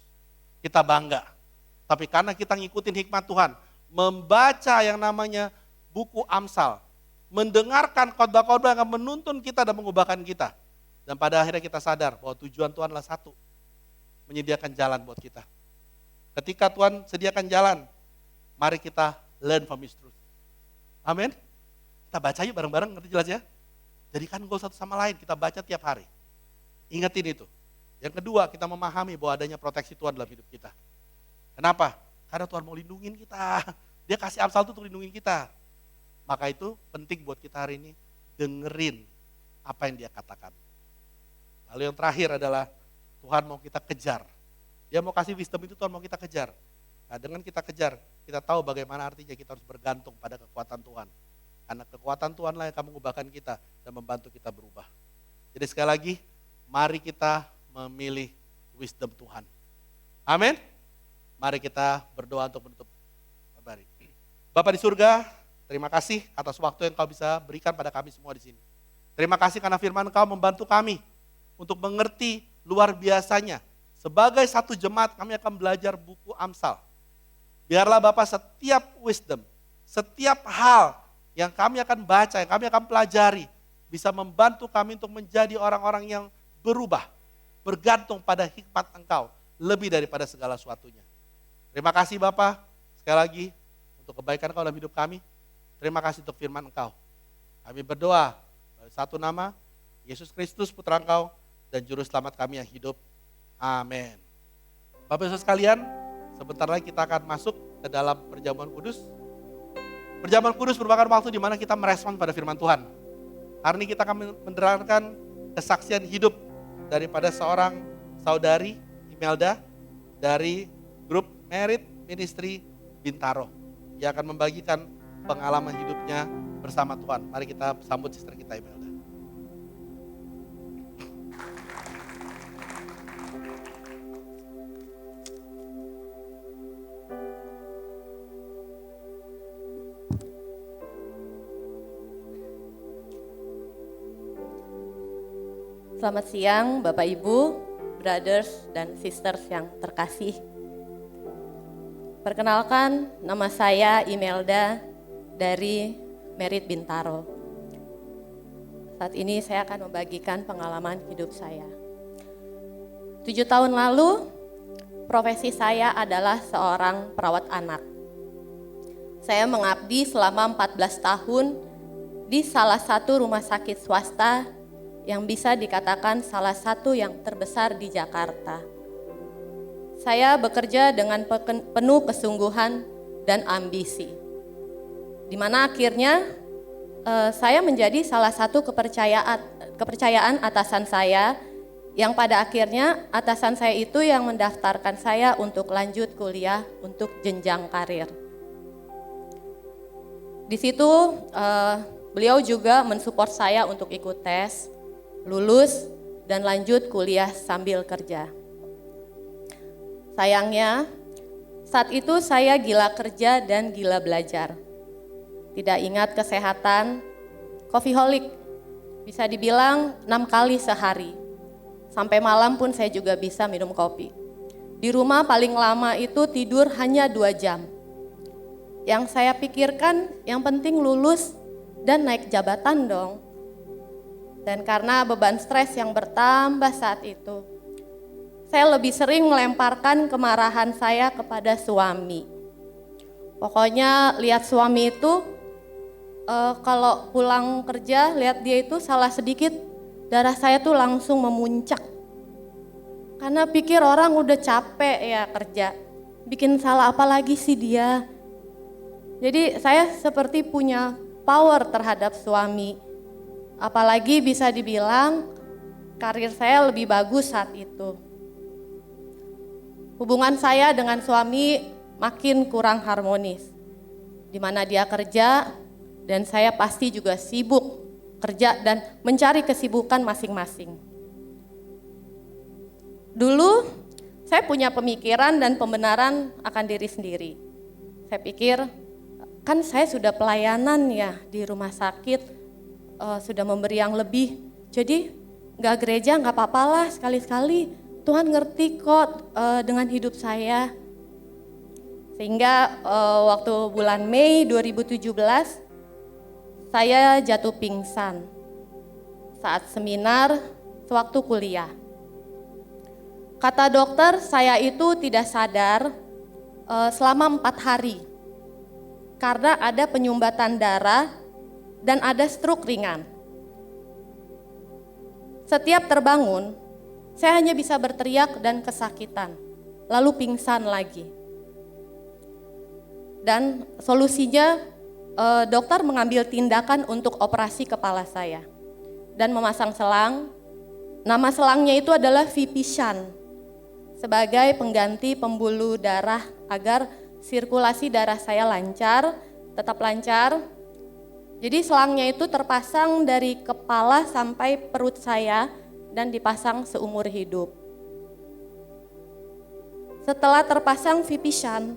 kita bangga. Tapi karena kita ngikutin hikmat Tuhan, membaca yang namanya buku Amsal, mendengarkan khotbah-khotbah yang akan menuntun kita dan mengubahkan kita. Dan pada akhirnya kita sadar bahwa tujuan Tuhan adalah satu, menyediakan jalan buat kita. Ketika Tuhan sediakan jalan, mari kita learn from His truth. Amin. Kita baca yuk bareng-bareng, ngerti jelas ya? Jadikan goal satu sama lain, kita baca tiap hari. Ingetin itu. Yang kedua, kita memahami bahwa adanya proteksi Tuhan dalam hidup kita. Kenapa? Karena Tuhan mau lindungin kita. Dia kasih Amsal itu untuk lindungin kita. Maka itu penting buat kita hari ini, dengerin apa yang dia katakan. Lalu yang terakhir adalah Tuhan mau kita kejar. Dia mau kasih wisdom itu Tuhan mau kita kejar. Nah, dengan kita kejar, kita tahu bagaimana artinya kita harus bergantung pada kekuatan Tuhan. Karena kekuatan Tuhanlah yang akan mengubahkan kita dan membantu kita berubah. Jadi sekali lagi, mari kita memilih wisdom Tuhan. Amin. Mari kita berdoa untuk menutup. Mari. Bapa di surga, terima kasih atas waktu yang Kau bisa berikan pada kami semua di sini. Terima kasih karena firman Kau membantu kami untuk mengerti luar biasanya. Sebagai satu jemaat kami akan belajar buku Amsal. Biarlah Bapak setiap wisdom, setiap hal yang kami akan baca, yang kami akan pelajari, bisa membantu kami untuk menjadi orang-orang yang berubah, bergantung pada hikmat Engkau, lebih daripada segala sesuatunya. Terima kasih Bapak, sekali lagi untuk kebaikan Engkau dalam hidup kami. Terima kasih untuk firman Engkau. Kami berdoa, satu nama, Yesus Kristus Putra Engkau, dan Juru Selamat kami yang hidup. Amin. Bapak Ibu sekalian, sebentar lagi kita akan masuk ke dalam perjamuan kudus. Perjamuan kudus merupakan waktu di mana kita merespon pada firman Tuhan. Hari ini kita akan mendengarkan kesaksian hidup daripada seorang saudari Imelda dari grup Merit Ministry Bintaro. Dia akan membagikan pengalaman hidupnya bersama Tuhan. Mari kita sambut sister kita Imelda. Selamat siang Bapak Ibu, brothers dan sisters yang terkasih. Perkenalkan, nama saya Imelda dari Merit Bintaro. Saat ini saya akan membagikan pengalaman hidup saya. 7 tahun lalu, profesi saya adalah seorang perawat anak. Saya mengabdi selama 14 tahun di salah satu rumah sakit swasta yang bisa dikatakan salah satu yang terbesar di Jakarta. Saya bekerja dengan penuh kesungguhan dan ambisi, di mana akhirnya saya menjadi salah satu kepercayaan atasan saya, yang pada akhirnya atasan saya itu yang mendaftarkan saya untuk lanjut kuliah untuk jenjang karir. Di situ beliau juga mensupport saya untuk ikut tes, lulus, dan lanjut kuliah sambil kerja. Sayangnya, saat itu saya gila kerja dan gila belajar. Tidak ingat kesehatan, coffeeholic, bisa dibilang 6 kali sehari. Sampai malam pun saya juga bisa minum kopi. Di rumah paling lama itu tidur hanya 2 jam. Yang saya pikirkan yang penting lulus dan naik jabatan dong. Dan karena beban stres yang bertambah saat itu, saya lebih sering melemparkan kemarahan saya kepada suami. Pokoknya lihat suami itu, kalau pulang kerja lihat dia itu salah sedikit, darah saya tuh langsung memuncak. Karena pikir orang udah capek ya kerja, bikin salah apa lagi sih dia. Jadi saya seperti punya power terhadap suami. Apalagi bisa dibilang karir saya lebih bagus saat itu. Hubungan saya dengan suami makin kurang harmonis. Di mana dia kerja dan saya pasti juga sibuk kerja dan mencari kesibukan masing-masing. Dulu saya punya pemikiran dan pembenaran akan diri sendiri. Saya pikir, kan saya sudah pelayanan ya di rumah sakit, sudah memberi yang lebih. Jadi gak gereja gak apa-apalah sekali-sekali, Tuhan ngerti kok dengan hidup saya. Sehingga waktu bulan Mei 2017, saya jatuh pingsan saat seminar sewaktu kuliah. Kata dokter saya itu tidak sadar selama 4 hari karena ada penyumbatan darah dan ada stroke ringan. Setiap terbangun, saya hanya bisa berteriak dan kesakitan, lalu pingsan lagi. Dan solusinya dokter mengambil tindakan untuk operasi kepala saya dan memasang selang. Nama selangnya itu adalah Vipishan sebagai pengganti pembuluh darah agar sirkulasi darah saya lancar, tetap lancar. Jadi selangnya itu terpasang dari kepala sampai perut saya dan dipasang seumur hidup. Setelah terpasang Vipishan,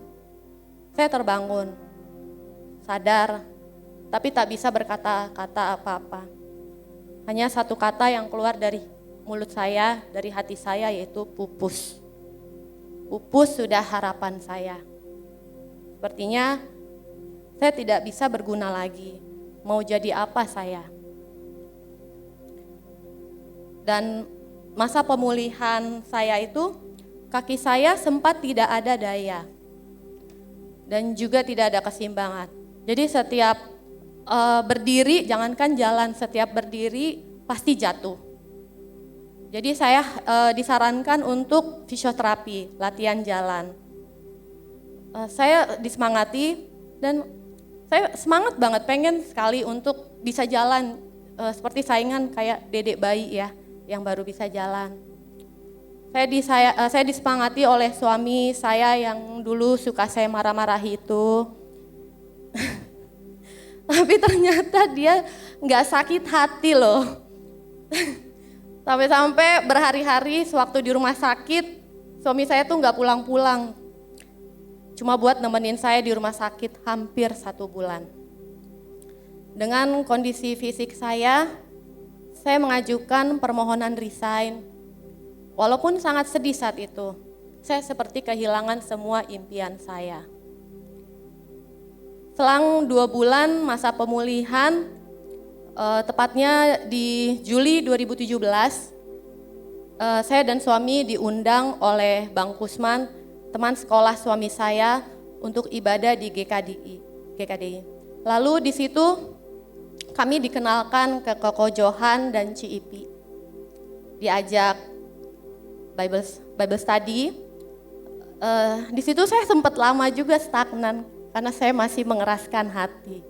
saya terbangun. Sadar, tapi tak bisa berkata-kata apa-apa. Hanya satu kata yang keluar dari mulut saya, dari hati saya, yaitu pupus. Pupus sudah harapan saya. Sepertinya saya tidak bisa berguna lagi. Mau jadi apa saya? Dan masa pemulihan saya itu, kaki saya sempat tidak ada daya. Dan juga tidak ada keseimbangan. Jadi setiap berdiri, jangankan jalan, setiap berdiri pasti jatuh. Jadi saya disarankan untuk fisioterapi, latihan jalan. Saya disemangati dan saya semangat banget, pengen sekali untuk bisa jalan seperti saingan kayak dedek bayi ya, yang baru bisa jalan. Saya disemangati oleh suami saya yang dulu suka saya marah-marahi itu. Tapi ternyata dia nggak sakit hati loh. Sampai-sampai berhari-hari sewaktu di rumah sakit, suami saya tuh nggak pulang-pulang. Cuma buat nemenin saya di rumah sakit hampir 1 bulan. Dengan kondisi fisik saya mengajukan permohonan resign. Walaupun sangat sedih saat itu, saya seperti kehilangan semua impian saya. Selang 2 bulan masa pemulihan, tepatnya di Juli 2017, saya dan suami diundang oleh Bang Kusman, teman sekolah suami saya, untuk ibadah di GKDI. Lalu di situ kami dikenalkan ke Koko Johan dan Ci Ipi. diajak Bible study. Di situ saya sempat lama juga stagnan karena saya masih mengeraskan hati.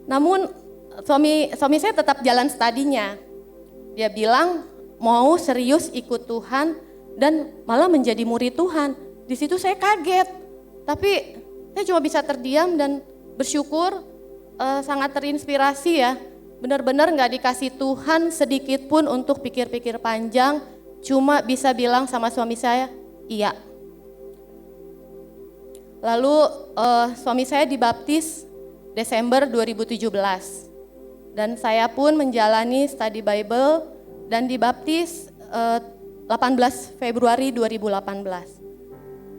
Namun suami saya tetap jalan studinya. Dia bilang mau serius ikut Tuhan dan malah menjadi murid Tuhan. Di situ saya kaget, tapi saya cuma bisa terdiam dan bersyukur, sangat terinspirasi ya. Benar-benar gak dikasih Tuhan sedikit pun untuk pikir-pikir panjang, cuma bisa bilang sama suami saya, iya. Lalu suami saya dibaptis Desember 2017 dan saya pun menjalani study Bible dan dibaptis 18 Februari 2018.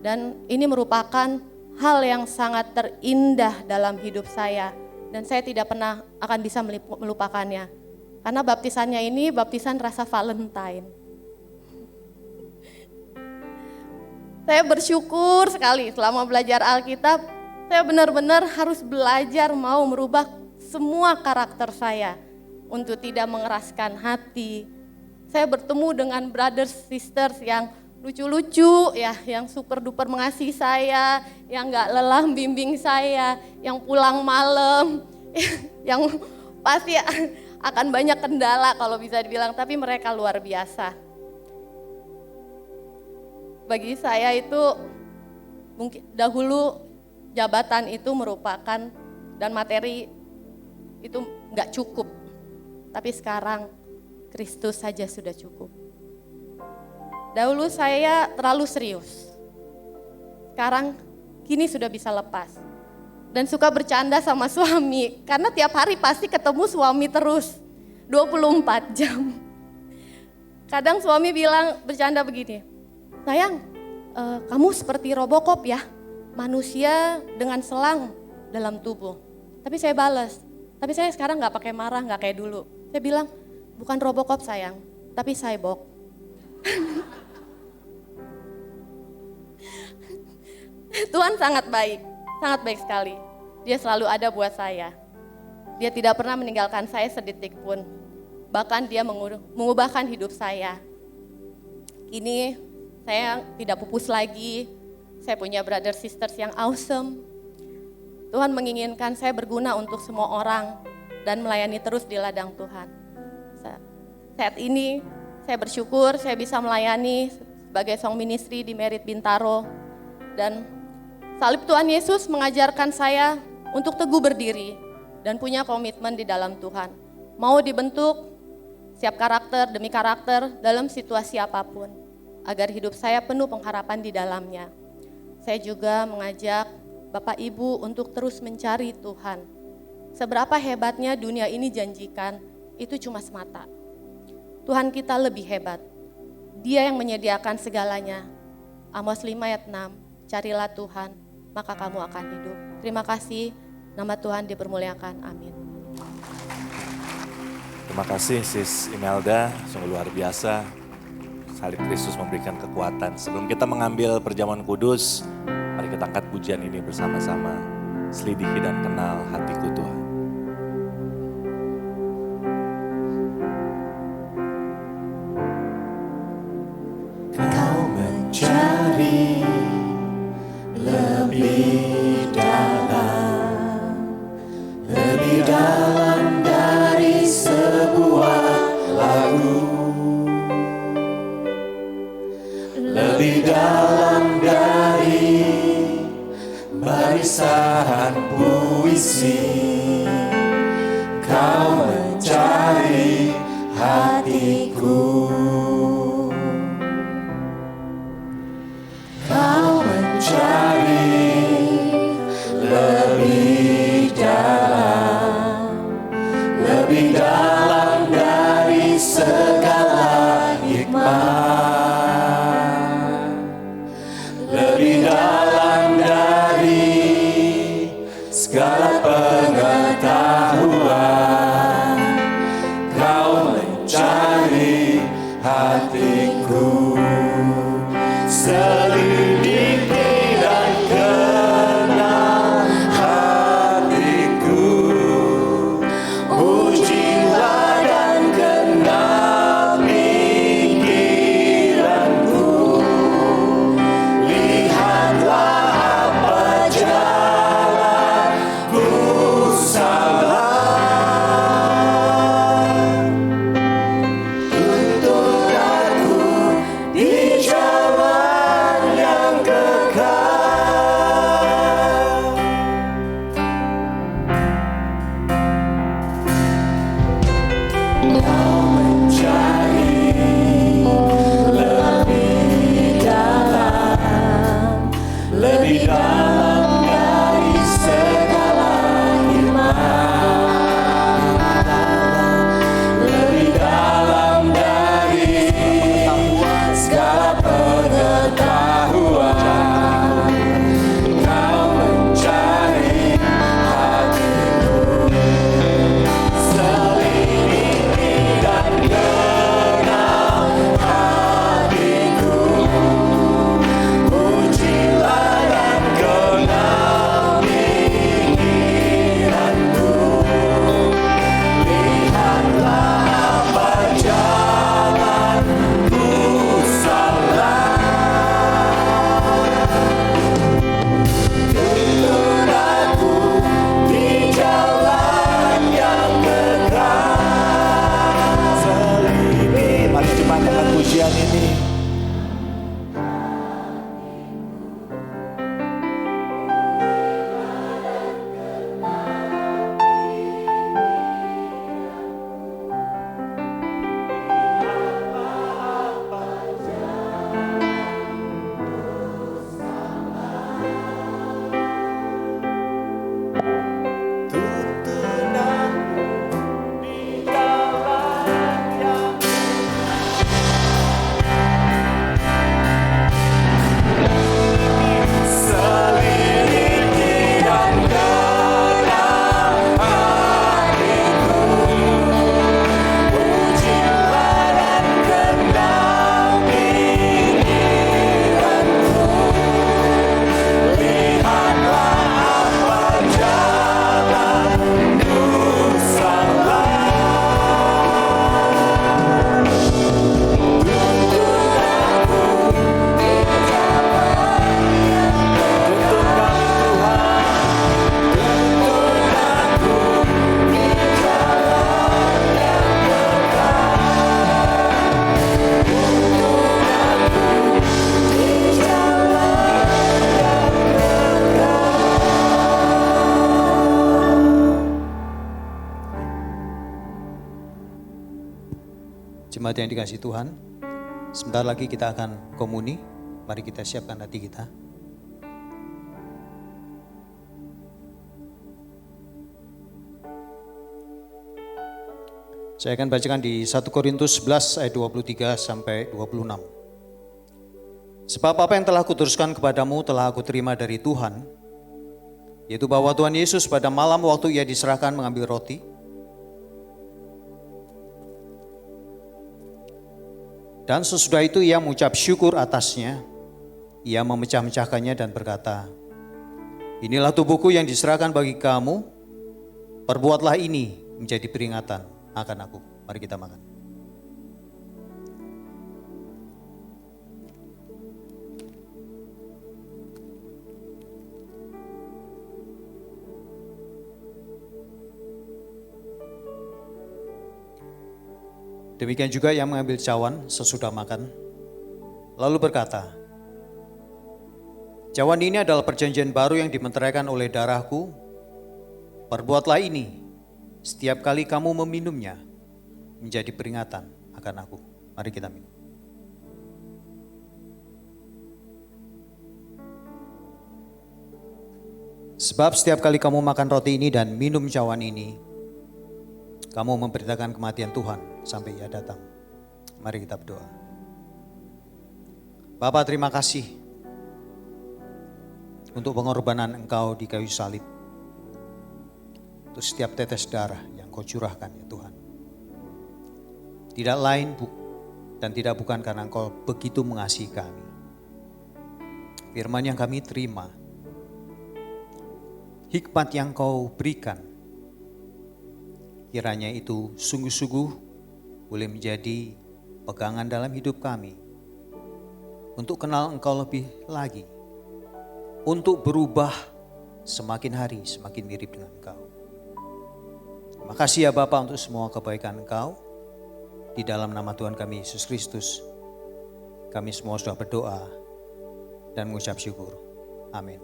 Dan ini merupakan hal yang sangat terindah dalam hidup saya dan saya tidak pernah akan bisa melupakannya. Karena baptisannya ini baptisan rasa Valentine. Saya bersyukur sekali selama belajar Alkitab, saya benar-benar harus belajar mau merubah semua karakter saya untuk tidak mengeraskan hati. Saya bertemu dengan brothers sisters yang lucu-lucu ya, yang super duper mengasihi saya, yang gak lelah bimbing saya, yang pulang malam, yang pasti akan banyak kendala kalau bisa dibilang, tapi mereka luar biasa. Bagi saya itu mungkin dahulu jabatan itu merupakan dan materi itu nggak cukup, tapi sekarang Kristus saja sudah cukup. Dahulu saya terlalu serius, sekarang kini sudah bisa lepas dan suka bercanda sama suami karena tiap hari pasti ketemu suami terus 24 jam. Kadang suami bilang bercanda begini, sayang, kamu seperti Robocop ya, manusia dengan selang dalam tubuh. Tapi saya balas, tapi saya sekarang gak pakai marah, gak kayak dulu. Saya bilang, bukan Robocop sayang, tapi cyborg. Tuhan sangat baik sekali. Dia selalu ada buat saya. Dia tidak pernah meninggalkan saya sedetik pun. Bahkan dia mengubahkan hidup saya. Kini saya tidak pupus lagi, saya punya brother sisters yang awesome. Tuhan menginginkan saya berguna untuk semua orang dan melayani terus di ladang Tuhan. Saat ini saya bersyukur saya bisa melayani sebagai song ministry di Merit Bintaro. Dan salib Tuhan Yesus mengajarkan saya untuk teguh berdiri dan punya komitmen di dalam Tuhan. Mau dibentuk, siap karakter demi karakter dalam situasi apapun, agar hidup saya penuh pengharapan di dalamnya. Saya juga mengajak Bapak Ibu untuk terus mencari Tuhan. Seberapa hebatnya dunia ini janjikan, itu cuma semata. Tuhan kita lebih hebat. Dia yang menyediakan segalanya. Amos 5 ayat 6, carilah Tuhan, maka kamu akan hidup. Terima kasih, nama Tuhan dipermuliakan, amin. Terima kasih Sis Imelda, sungguh luar biasa. Salib Kristus memberikan kekuatan. Sebelum kita mengambil perjamuan kudus, mari kita angkat pujian ini bersama-sama. Selidiki dan kenal hatiku Tuhan. Kau mencari lebih dalam dari sebuah lagu. Lebih dalam dari barisan puisi, kau mencari hatiku. Kau mencari lebih dalam dari segala hikmat. Lebih dalam dari segala pengalaman. lebih dalam dari segala iman, lebih dalam dari segala pengetahuan. Kau mencari hatiku, selidiki dan kenal hatiku. Ujilah dan kenal pikiranku. Lihatlah apa jalanku salah. Tuntun aku di jalan yang kekal. Selidiki. Mari jemaatkan pujian ini. Tuntun aku di jalan yang selidiki dan kenal hatiku. Ujilah dan kenal pikiranku. Lihatlah apa jalanku salah. Jemaat yang dikasihi Tuhan, sebentar lagi kita akan komuni. Mari kita siapkan hati kita. Saya akan bacakan di 1 Korintus 11 ayat 23 sampai 26. Sebab apa yang telah kuteruskan kepadamu telah aku terima dari Tuhan, yaitu bahwa Tuhan Yesus pada malam waktu ia diserahkan mengambil roti, dan sesudah itu ia mengucap syukur atasnya, ia memecah-mecahkannya dan berkata, inilah tubuhku yang diserahkan bagi kamu, perbuatlah ini menjadi peringatan akan aku. Mari kita makan. Demikian juga ia mengambil cawan sesudah makan, lalu berkata, cawan ini adalah perjanjian baru yang dimeteraikan oleh darahku. Perbuatlah ini setiap kali kamu meminumnya menjadi peringatan akan aku. Mari kita minum. Sebab setiap kali kamu makan roti ini dan minum cawan ini, kamu memberitakan kematian Tuhan sampai ia datang. Mari kita berdoa. Bapa, terima kasih untuk pengorbanan Engkau di kayu salib. Untuk setiap tetes darah yang Kau curahkan ya Tuhan. Tidak lain dan tidak bukan karena Engkau begitu mengasihi kami. Firman yang kami terima, hikmat yang Kau berikan, kiranya itu sungguh-sungguh boleh menjadi pegangan dalam hidup kami. Untuk kenal Engkau lebih lagi. Untuk berubah semakin hari semakin mirip dengan Engkau. Terima kasih ya Bapa untuk semua kebaikan Engkau. Di dalam nama Tuhan kami Yesus Kristus, kami semua sudah berdoa dan mengucap syukur. Amin.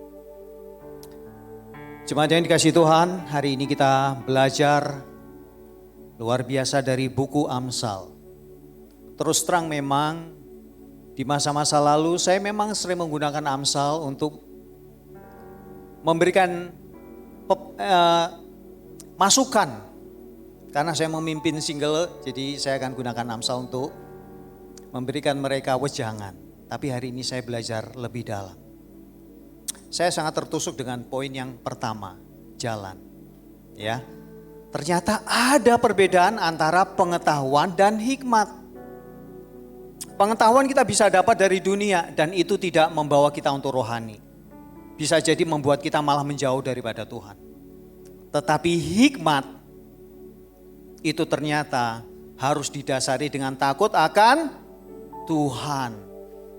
Jemaat yang dikasihi Tuhan, hari ini kita belajar luar biasa dari buku Amsal. Terus terang memang di masa-masa lalu saya memang sering menggunakan Amsal untuk memberikan masukan. Karena saya memimpin single, jadi saya akan gunakan Amsal untuk memberikan mereka wejangan. Tapi hari ini saya belajar lebih dalam. Saya sangat tertusuk dengan poin yang pertama, jalan. Ya, ternyata ada perbedaan antara pengetahuan dan hikmat. Pengetahuan kita bisa dapat dari dunia dan itu tidak membawa kita untuk rohani. Bisa jadi membuat kita malah menjauh daripada Tuhan. Tetapi hikmat itu ternyata harus didasari dengan takut akan Tuhan.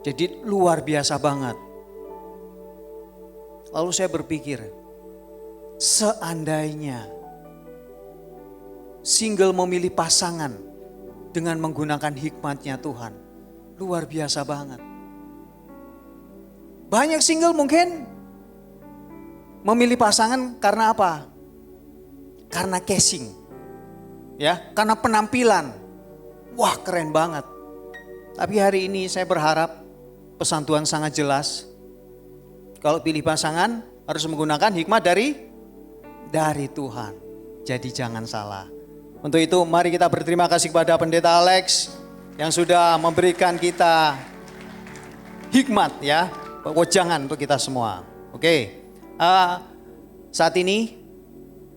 Jadi luar biasa banget. Lalu saya berpikir, seandainya single memilih pasangan dengan menggunakan hikmatnya Tuhan, luar biasa banget. Banyak single mungkin memilih pasangan karena apa? Karena casing, ya, karena penampilan. Wah, keren banget. Tapi hari ini saya berharap pesan Tuhan sangat jelas. Kalau pilih pasangan harus menggunakan hikmat dari Tuhan. Jadi jangan salah. Untuk itu mari kita berterima kasih kepada Pendeta Alex yang sudah memberikan kita hikmat, ya, wejangan untuk kita semua. Oke, saat ini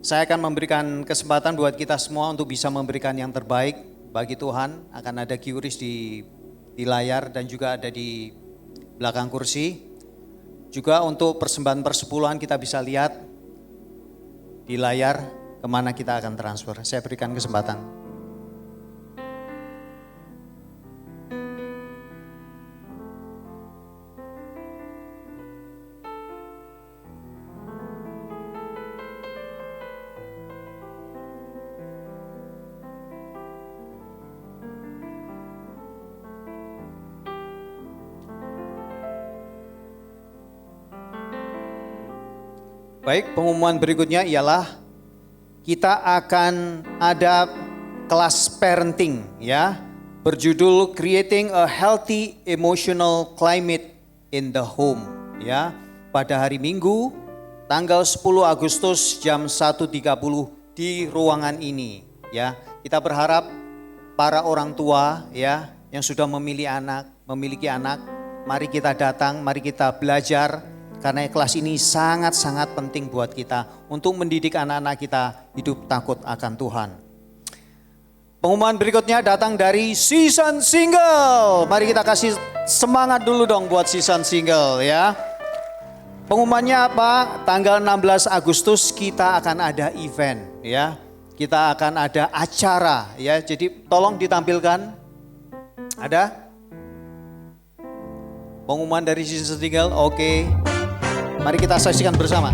saya akan memberikan kesempatan buat kita semua untuk bisa memberikan yang terbaik bagi Tuhan. Akan ada QRIS di layar dan juga ada di belakang kursi. Juga untuk persembahan persepuluhan kita bisa lihat di layar kemana kita akan transfer. Saya berikan kesempatan. Baik, pengumuman berikutnya ialah kita akan ada kelas parenting, ya, berjudul Creating a Healthy Emotional Climate in the Home, ya, pada hari Minggu tanggal 10 Agustus jam 1.30 di ruangan ini, ya. Kita berharap para orang tua, ya, yang sudah memiliki anak, mari kita datang, mari kita belajar. Karena kelas ini sangat-sangat penting buat kita untuk mendidik anak-anak kita hidup takut akan Tuhan. Pengumuman berikutnya datang dari season single. Mari kita kasih semangat dulu dong buat season single, ya. Pengumumannya apa? Tanggal 16 Agustus kita akan ada event, ya. Kita akan ada acara, ya. Jadi tolong ditampilkan. Ada? Pengumuman dari season single, oke. Mari kita saksikan bersama.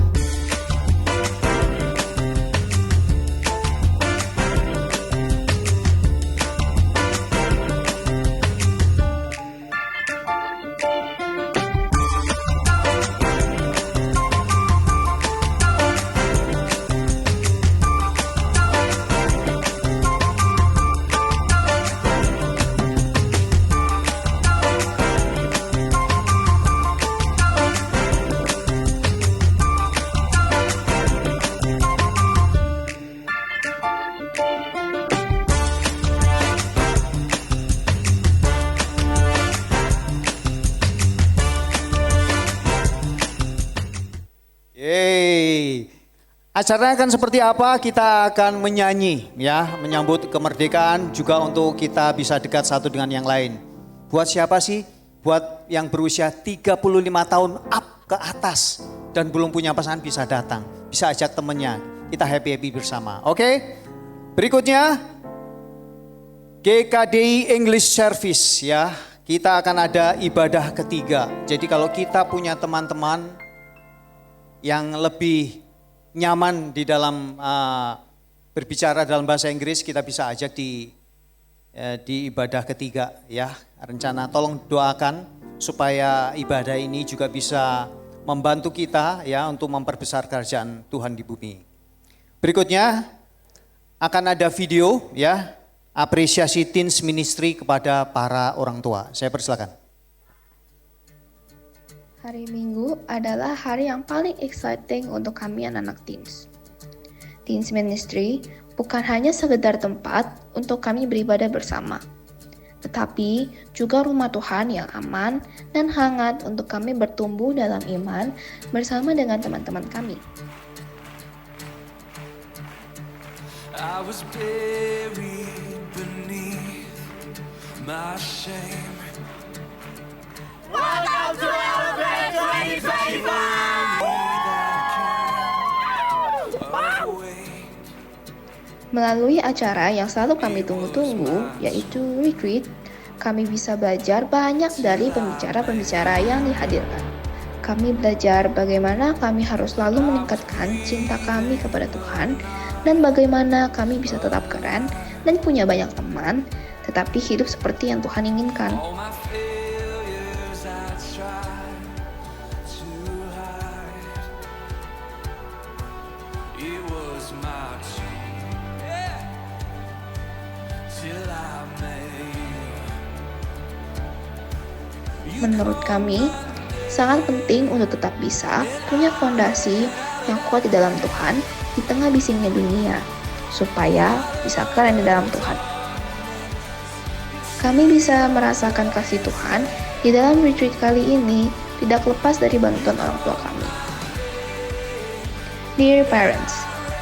Acaranya akan seperti apa? Kita akan menyanyi, ya, menyambut kemerdekaan, juga untuk kita bisa dekat satu dengan yang lain. Buat siapa sih? Buat yang berusia 35 tahun up ke atas dan belum punya pasangan bisa datang, bisa ajak temennya. Kita happy-happy bersama. Oke? Berikutnya GKDI English Service, ya. Kita akan ada ibadah ketiga. Jadi kalau kita punya teman-teman yang lebih nyaman di dalam berbicara dalam bahasa Inggris, kita bisa ajak di ibadah ketiga, ya. Rencana tolong doakan supaya ibadah ini juga bisa membantu kita, ya, untuk memperbesar kerajaan Tuhan di bumi. Berikutnya akan ada video, ya, apresiasi teens ministry kepada para orang tua. Saya persilakan. Hari Minggu adalah hari yang paling exciting untuk kami anak-anak teens. Teens Ministry bukan hanya sekedar tempat untuk kami beribadah bersama, tetapi juga rumah Tuhan yang aman dan hangat untuk kami bertumbuh dalam iman bersama dengan teman-teman kami. I was buried beneath my shame. Welcome to Elevate 2025! Melalui acara yang selalu kami tunggu-tunggu, yaitu retreat, kami bisa belajar banyak dari pembicara-pembicara yang dihadirkan. Kami belajar bagaimana kami harus selalu meningkatkan cinta kami kepada Tuhan, dan bagaimana kami bisa tetap keren dan punya banyak teman, tetapi hidup seperti yang Tuhan inginkan. All my failures I tried to hide. It was my dream, yeah, till I met you. Menurut kami, sangat penting untuk tetap bisa punya fondasi yang kuat di dalam Tuhan di tengah bisingnya dunia, supaya bisa keren di dalam Tuhan. Kami bisa merasakan kasih Tuhan di dalam retreat kali ini tidak lepas dari bantuan orang tua kami. Dear parents,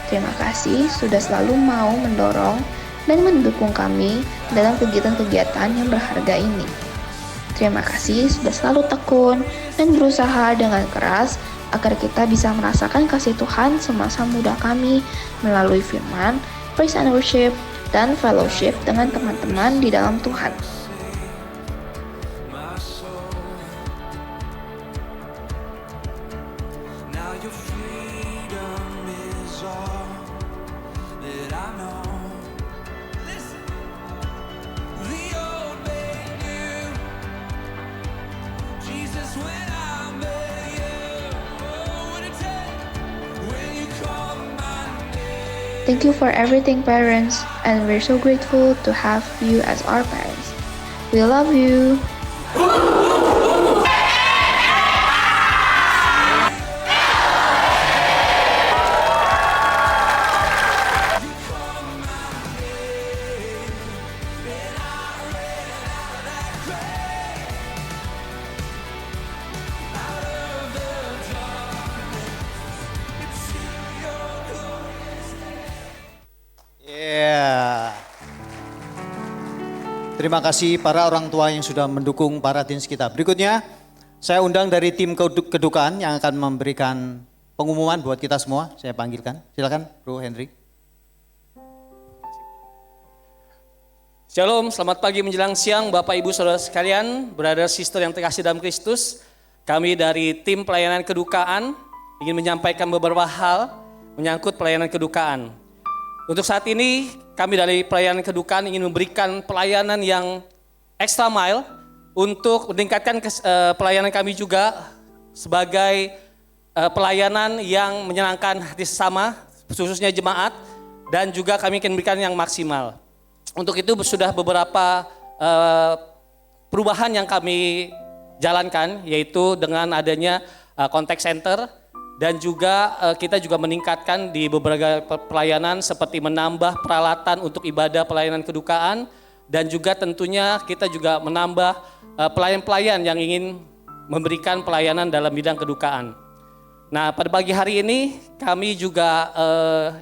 terima kasih sudah selalu mau mendorong dan mendukung kami dalam kegiatan-kegiatan yang berharga ini. Terima kasih sudah selalu tekun dan berusaha dengan keras agar kita bisa merasakan kasih Tuhan semasa muda kami melalui firman, praise and worship, dan fellowship dengan teman-teman di dalam Tuhan. My soul. Now your freedom is all that I know. Listen, the old made new. Jesus, when I met you, oh, what it take when you call my name. Thank you for everything, parents, and we're so grateful to have you as our parents. We love you. Yeah. Terima kasih para orang tua yang sudah mendukung para teens kita. Berikutnya, saya undang dari tim kedukaan yang akan memberikan pengumuman buat kita semua. Saya panggilkan. Silakan, Bro Henry. Shalom, selamat pagi menjelang siang Bapak Ibu Saudara sekalian, brother sister yang terkasih dalam Kristus. Kami dari tim pelayanan kedukaan ingin menyampaikan beberapa hal menyangkut pelayanan kedukaan. Untuk saat ini kami dari pelayanan kedukaan ingin memberikan pelayanan yang extra mile untuk meningkatkan pelayanan kami juga sebagai pelayanan yang menyenangkan hati sesama, khususnya jemaat, dan juga kami ingin memberikan yang maksimal. Untuk itu sudah beberapa perubahan yang kami jalankan, yaitu dengan adanya contact center, dan juga kita juga meningkatkan di beberapa pelayanan seperti menambah peralatan untuk ibadah pelayanan kedukaan, dan juga tentunya kita juga menambah pelayan-pelayan yang ingin memberikan pelayanan dalam bidang kedukaan. Nah, pada pagi hari ini kami juga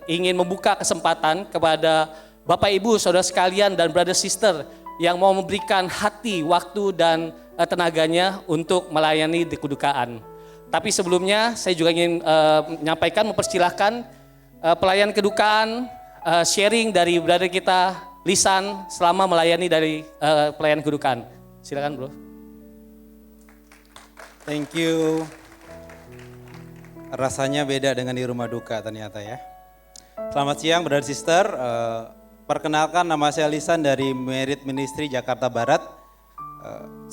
ingin membuka kesempatan kepada Bapak Ibu, Saudara sekalian dan brother sister yang mau memberikan hati, waktu dan tenaganya untuk melayani di kedukaan. Tapi sebelumnya saya juga ingin menyampaikan, mempersilahkan pelayan kedukaan sharing dari brother kita Lisan selama melayani dari pelayan kedukaan. Silakan, Bro. Thank you. Rasanya beda dengan di rumah duka ternyata ya. Selamat siang brother sister. Perkenalkan, nama saya Lisan dari Merit Ministry Jakarta Barat.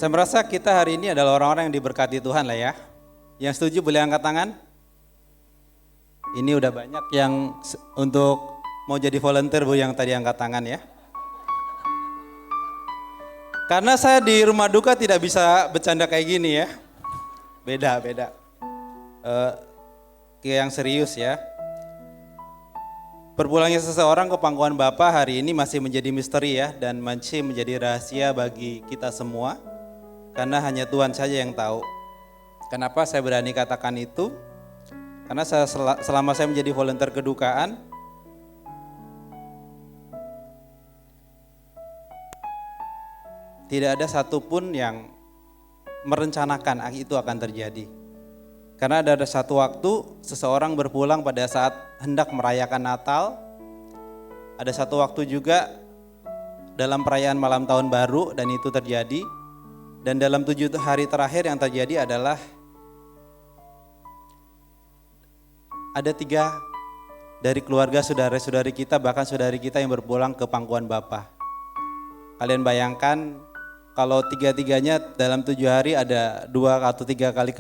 Saya merasa kita hari ini adalah orang-orang yang diberkati Tuhan lah ya. Yang setuju boleh angkat tangan. Ini udah banyak yang untuk mau jadi volunteer Bu yang tadi angkat tangan ya. Karena saya di rumah duka tidak bisa bercanda kayak gini ya. Beda. Yang serius ya. Berpulangnya seseorang ke pangkuan Bapa hari ini masih menjadi misteri ya, dan masih menjadi rahasia bagi kita semua, karena hanya Tuhan saja yang tahu. Kenapa saya berani katakan itu? Karena selama saya menjadi volunteer kedukaan, tidak ada satupun yang merencanakan itu akan terjadi. Karena ada satu waktu seseorang berpulang pada saat hendak merayakan Natal. Ada satu waktu juga dalam perayaan malam tahun baru dan itu terjadi. Dan dalam 7 hari terakhir yang terjadi adalah ada 3 dari keluarga saudara-saudari kita, bahkan saudari kita yang berpulang ke pangkuan Bapa. Kalian bayangkan kalau 3-tiganya dalam 7 hari ada 2 atau 3 kali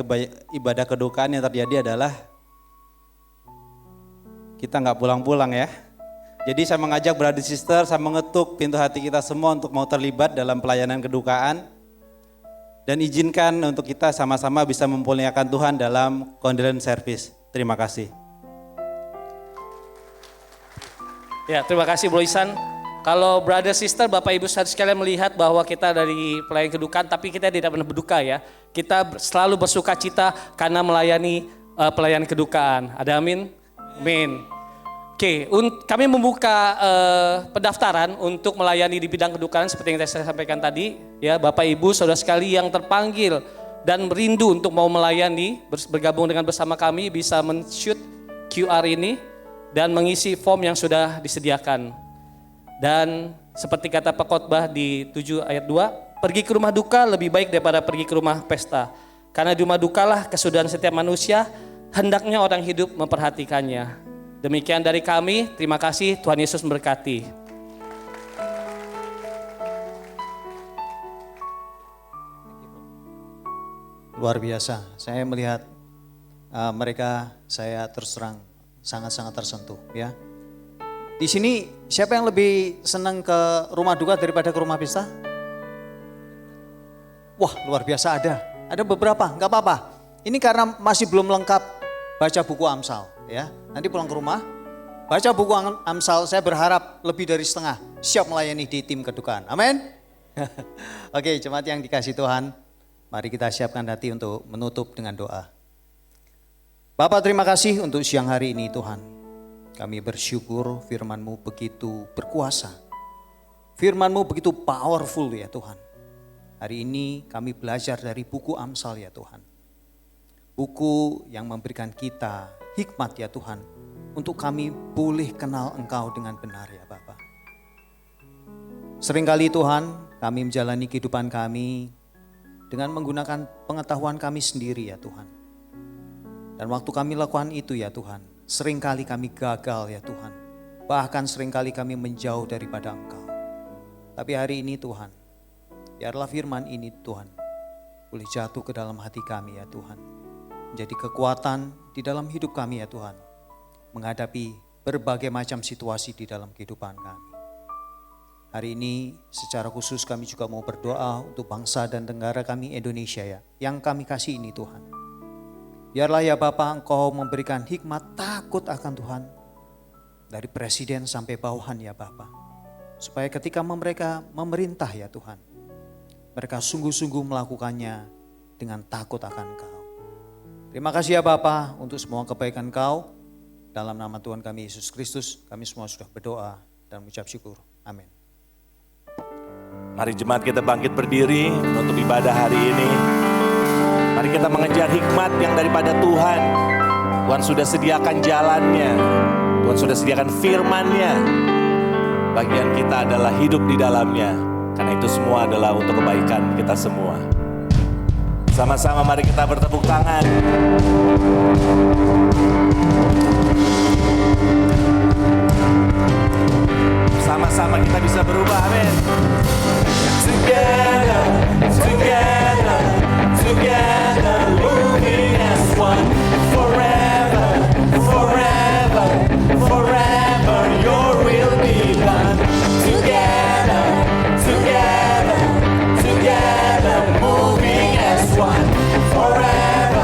ibadah kedukaan, yang terjadi adalah kita nggak pulang-pulang ya. Jadi saya mengajak brother sister, saya mengetuk pintu hati kita semua untuk mau terlibat dalam pelayanan kedukaan. Dan izinkan untuk kita sama-sama bisa memuliakan Tuhan dalam condolence service. Terima kasih. Ya, terima kasih Bro Isan. Kalau brother sister, Bapak Ibu saudara sekalian melihat bahwa kita dari pelayan kedukaan, tapi kita tidak pernah berduka ya. Kita selalu bersuka cita karena melayani pelayan kedukaan. Ada amin? Amin. Oke, kami membuka pendaftaran untuk melayani di bidang kedukaan seperti yang saya sampaikan tadi. Ya, Bapak Ibu saudara sekalian yang terpanggil dan merindu untuk mau melayani, bergabung dengan bersama kami bisa men-shoot QR ini dan mengisi form yang sudah disediakan. Dan seperti kata pengkhotbah di 7 ayat 2, pergi ke rumah duka lebih baik daripada pergi ke rumah pesta. Karena di rumah dukalah kesudahan setiap manusia, hendaknya orang hidup memperhatikannya. Demikian dari kami, terima kasih, Tuhan Yesus memberkati. Luar biasa, saya melihat mereka, saya terus terang sangat-sangat tersentuh ya. Di sini siapa yang lebih senang ke rumah duka daripada ke rumah pesta? Wah, luar biasa ada beberapa, nggak apa-apa. Ini karena masih belum lengkap baca buku Amsal ya. Nanti pulang ke rumah, baca buku Amsal, saya berharap lebih dari setengah siap melayani di tim kedukaan. Amin. Oke, jemaat yang dikasih Tuhan, mari kita siapkan hati untuk menutup dengan doa. Bapak, terima kasih untuk siang hari ini Tuhan. Kami bersyukur firman-Mu begitu berkuasa. Firman-Mu begitu powerful ya Tuhan. Hari ini kami belajar dari buku Amsal ya Tuhan. Buku yang memberikan kita hikmat ya Tuhan. Untuk kami boleh kenal Engkau dengan benar ya Bapa. Seringkali Tuhan kami menjalani kehidupan kami dengan menggunakan pengetahuan kami sendiri ya Tuhan. Dan waktu kami lakukan itu ya Tuhan, seringkali kami gagal ya Tuhan. Bahkan seringkali kami menjauh daripada Engkau. Tapi hari ini Tuhan, biarlah firman ini Tuhan boleh jatuh ke dalam hati kami ya Tuhan. Menjadi kekuatan di dalam hidup kami ya Tuhan. Menghadapi berbagai macam situasi di dalam kehidupan kami. Hari ini secara khusus kami juga mau berdoa untuk bangsa dan negara kami Indonesia ya. Yang kami kasih ini Tuhan. Biarlah ya Bapa Engkau memberikan hikmat takut akan Tuhan. Dari presiden sampai bawahan ya Bapa. Supaya ketika mereka memerintah ya Tuhan. Mereka sungguh-sungguh melakukannya dengan takut akan Engkau. Terima kasih ya Bapa untuk semua kebaikan Engkau. Dalam nama Tuhan kami Yesus Kristus kami semua sudah berdoa dan mengucap syukur. Amin. Mari jemaat kita bangkit berdiri untuk ibadah hari ini. Mari kita mengejar hikmat yang daripada Tuhan. Tuhan sudah sediakan jalannya. Tuhan sudah sediakan firman-Nya. Bagian kita adalah hidup di dalamnya. Karena itu semua adalah untuk kebaikan kita semua. Sama-sama mari kita bertepuk tangan. Sama-sama kita bisa berubah, amin. Together, together, together, moving as one. Forever, forever, forever, your will be done. Together, together, together, moving as one. Forever,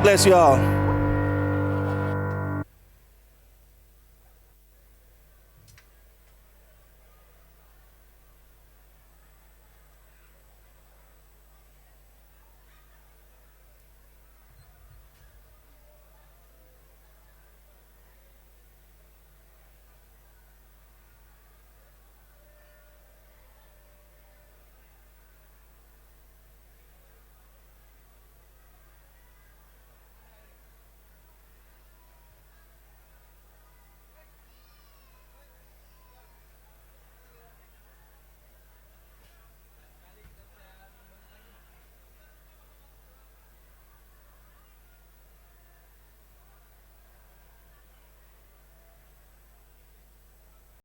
bless you all.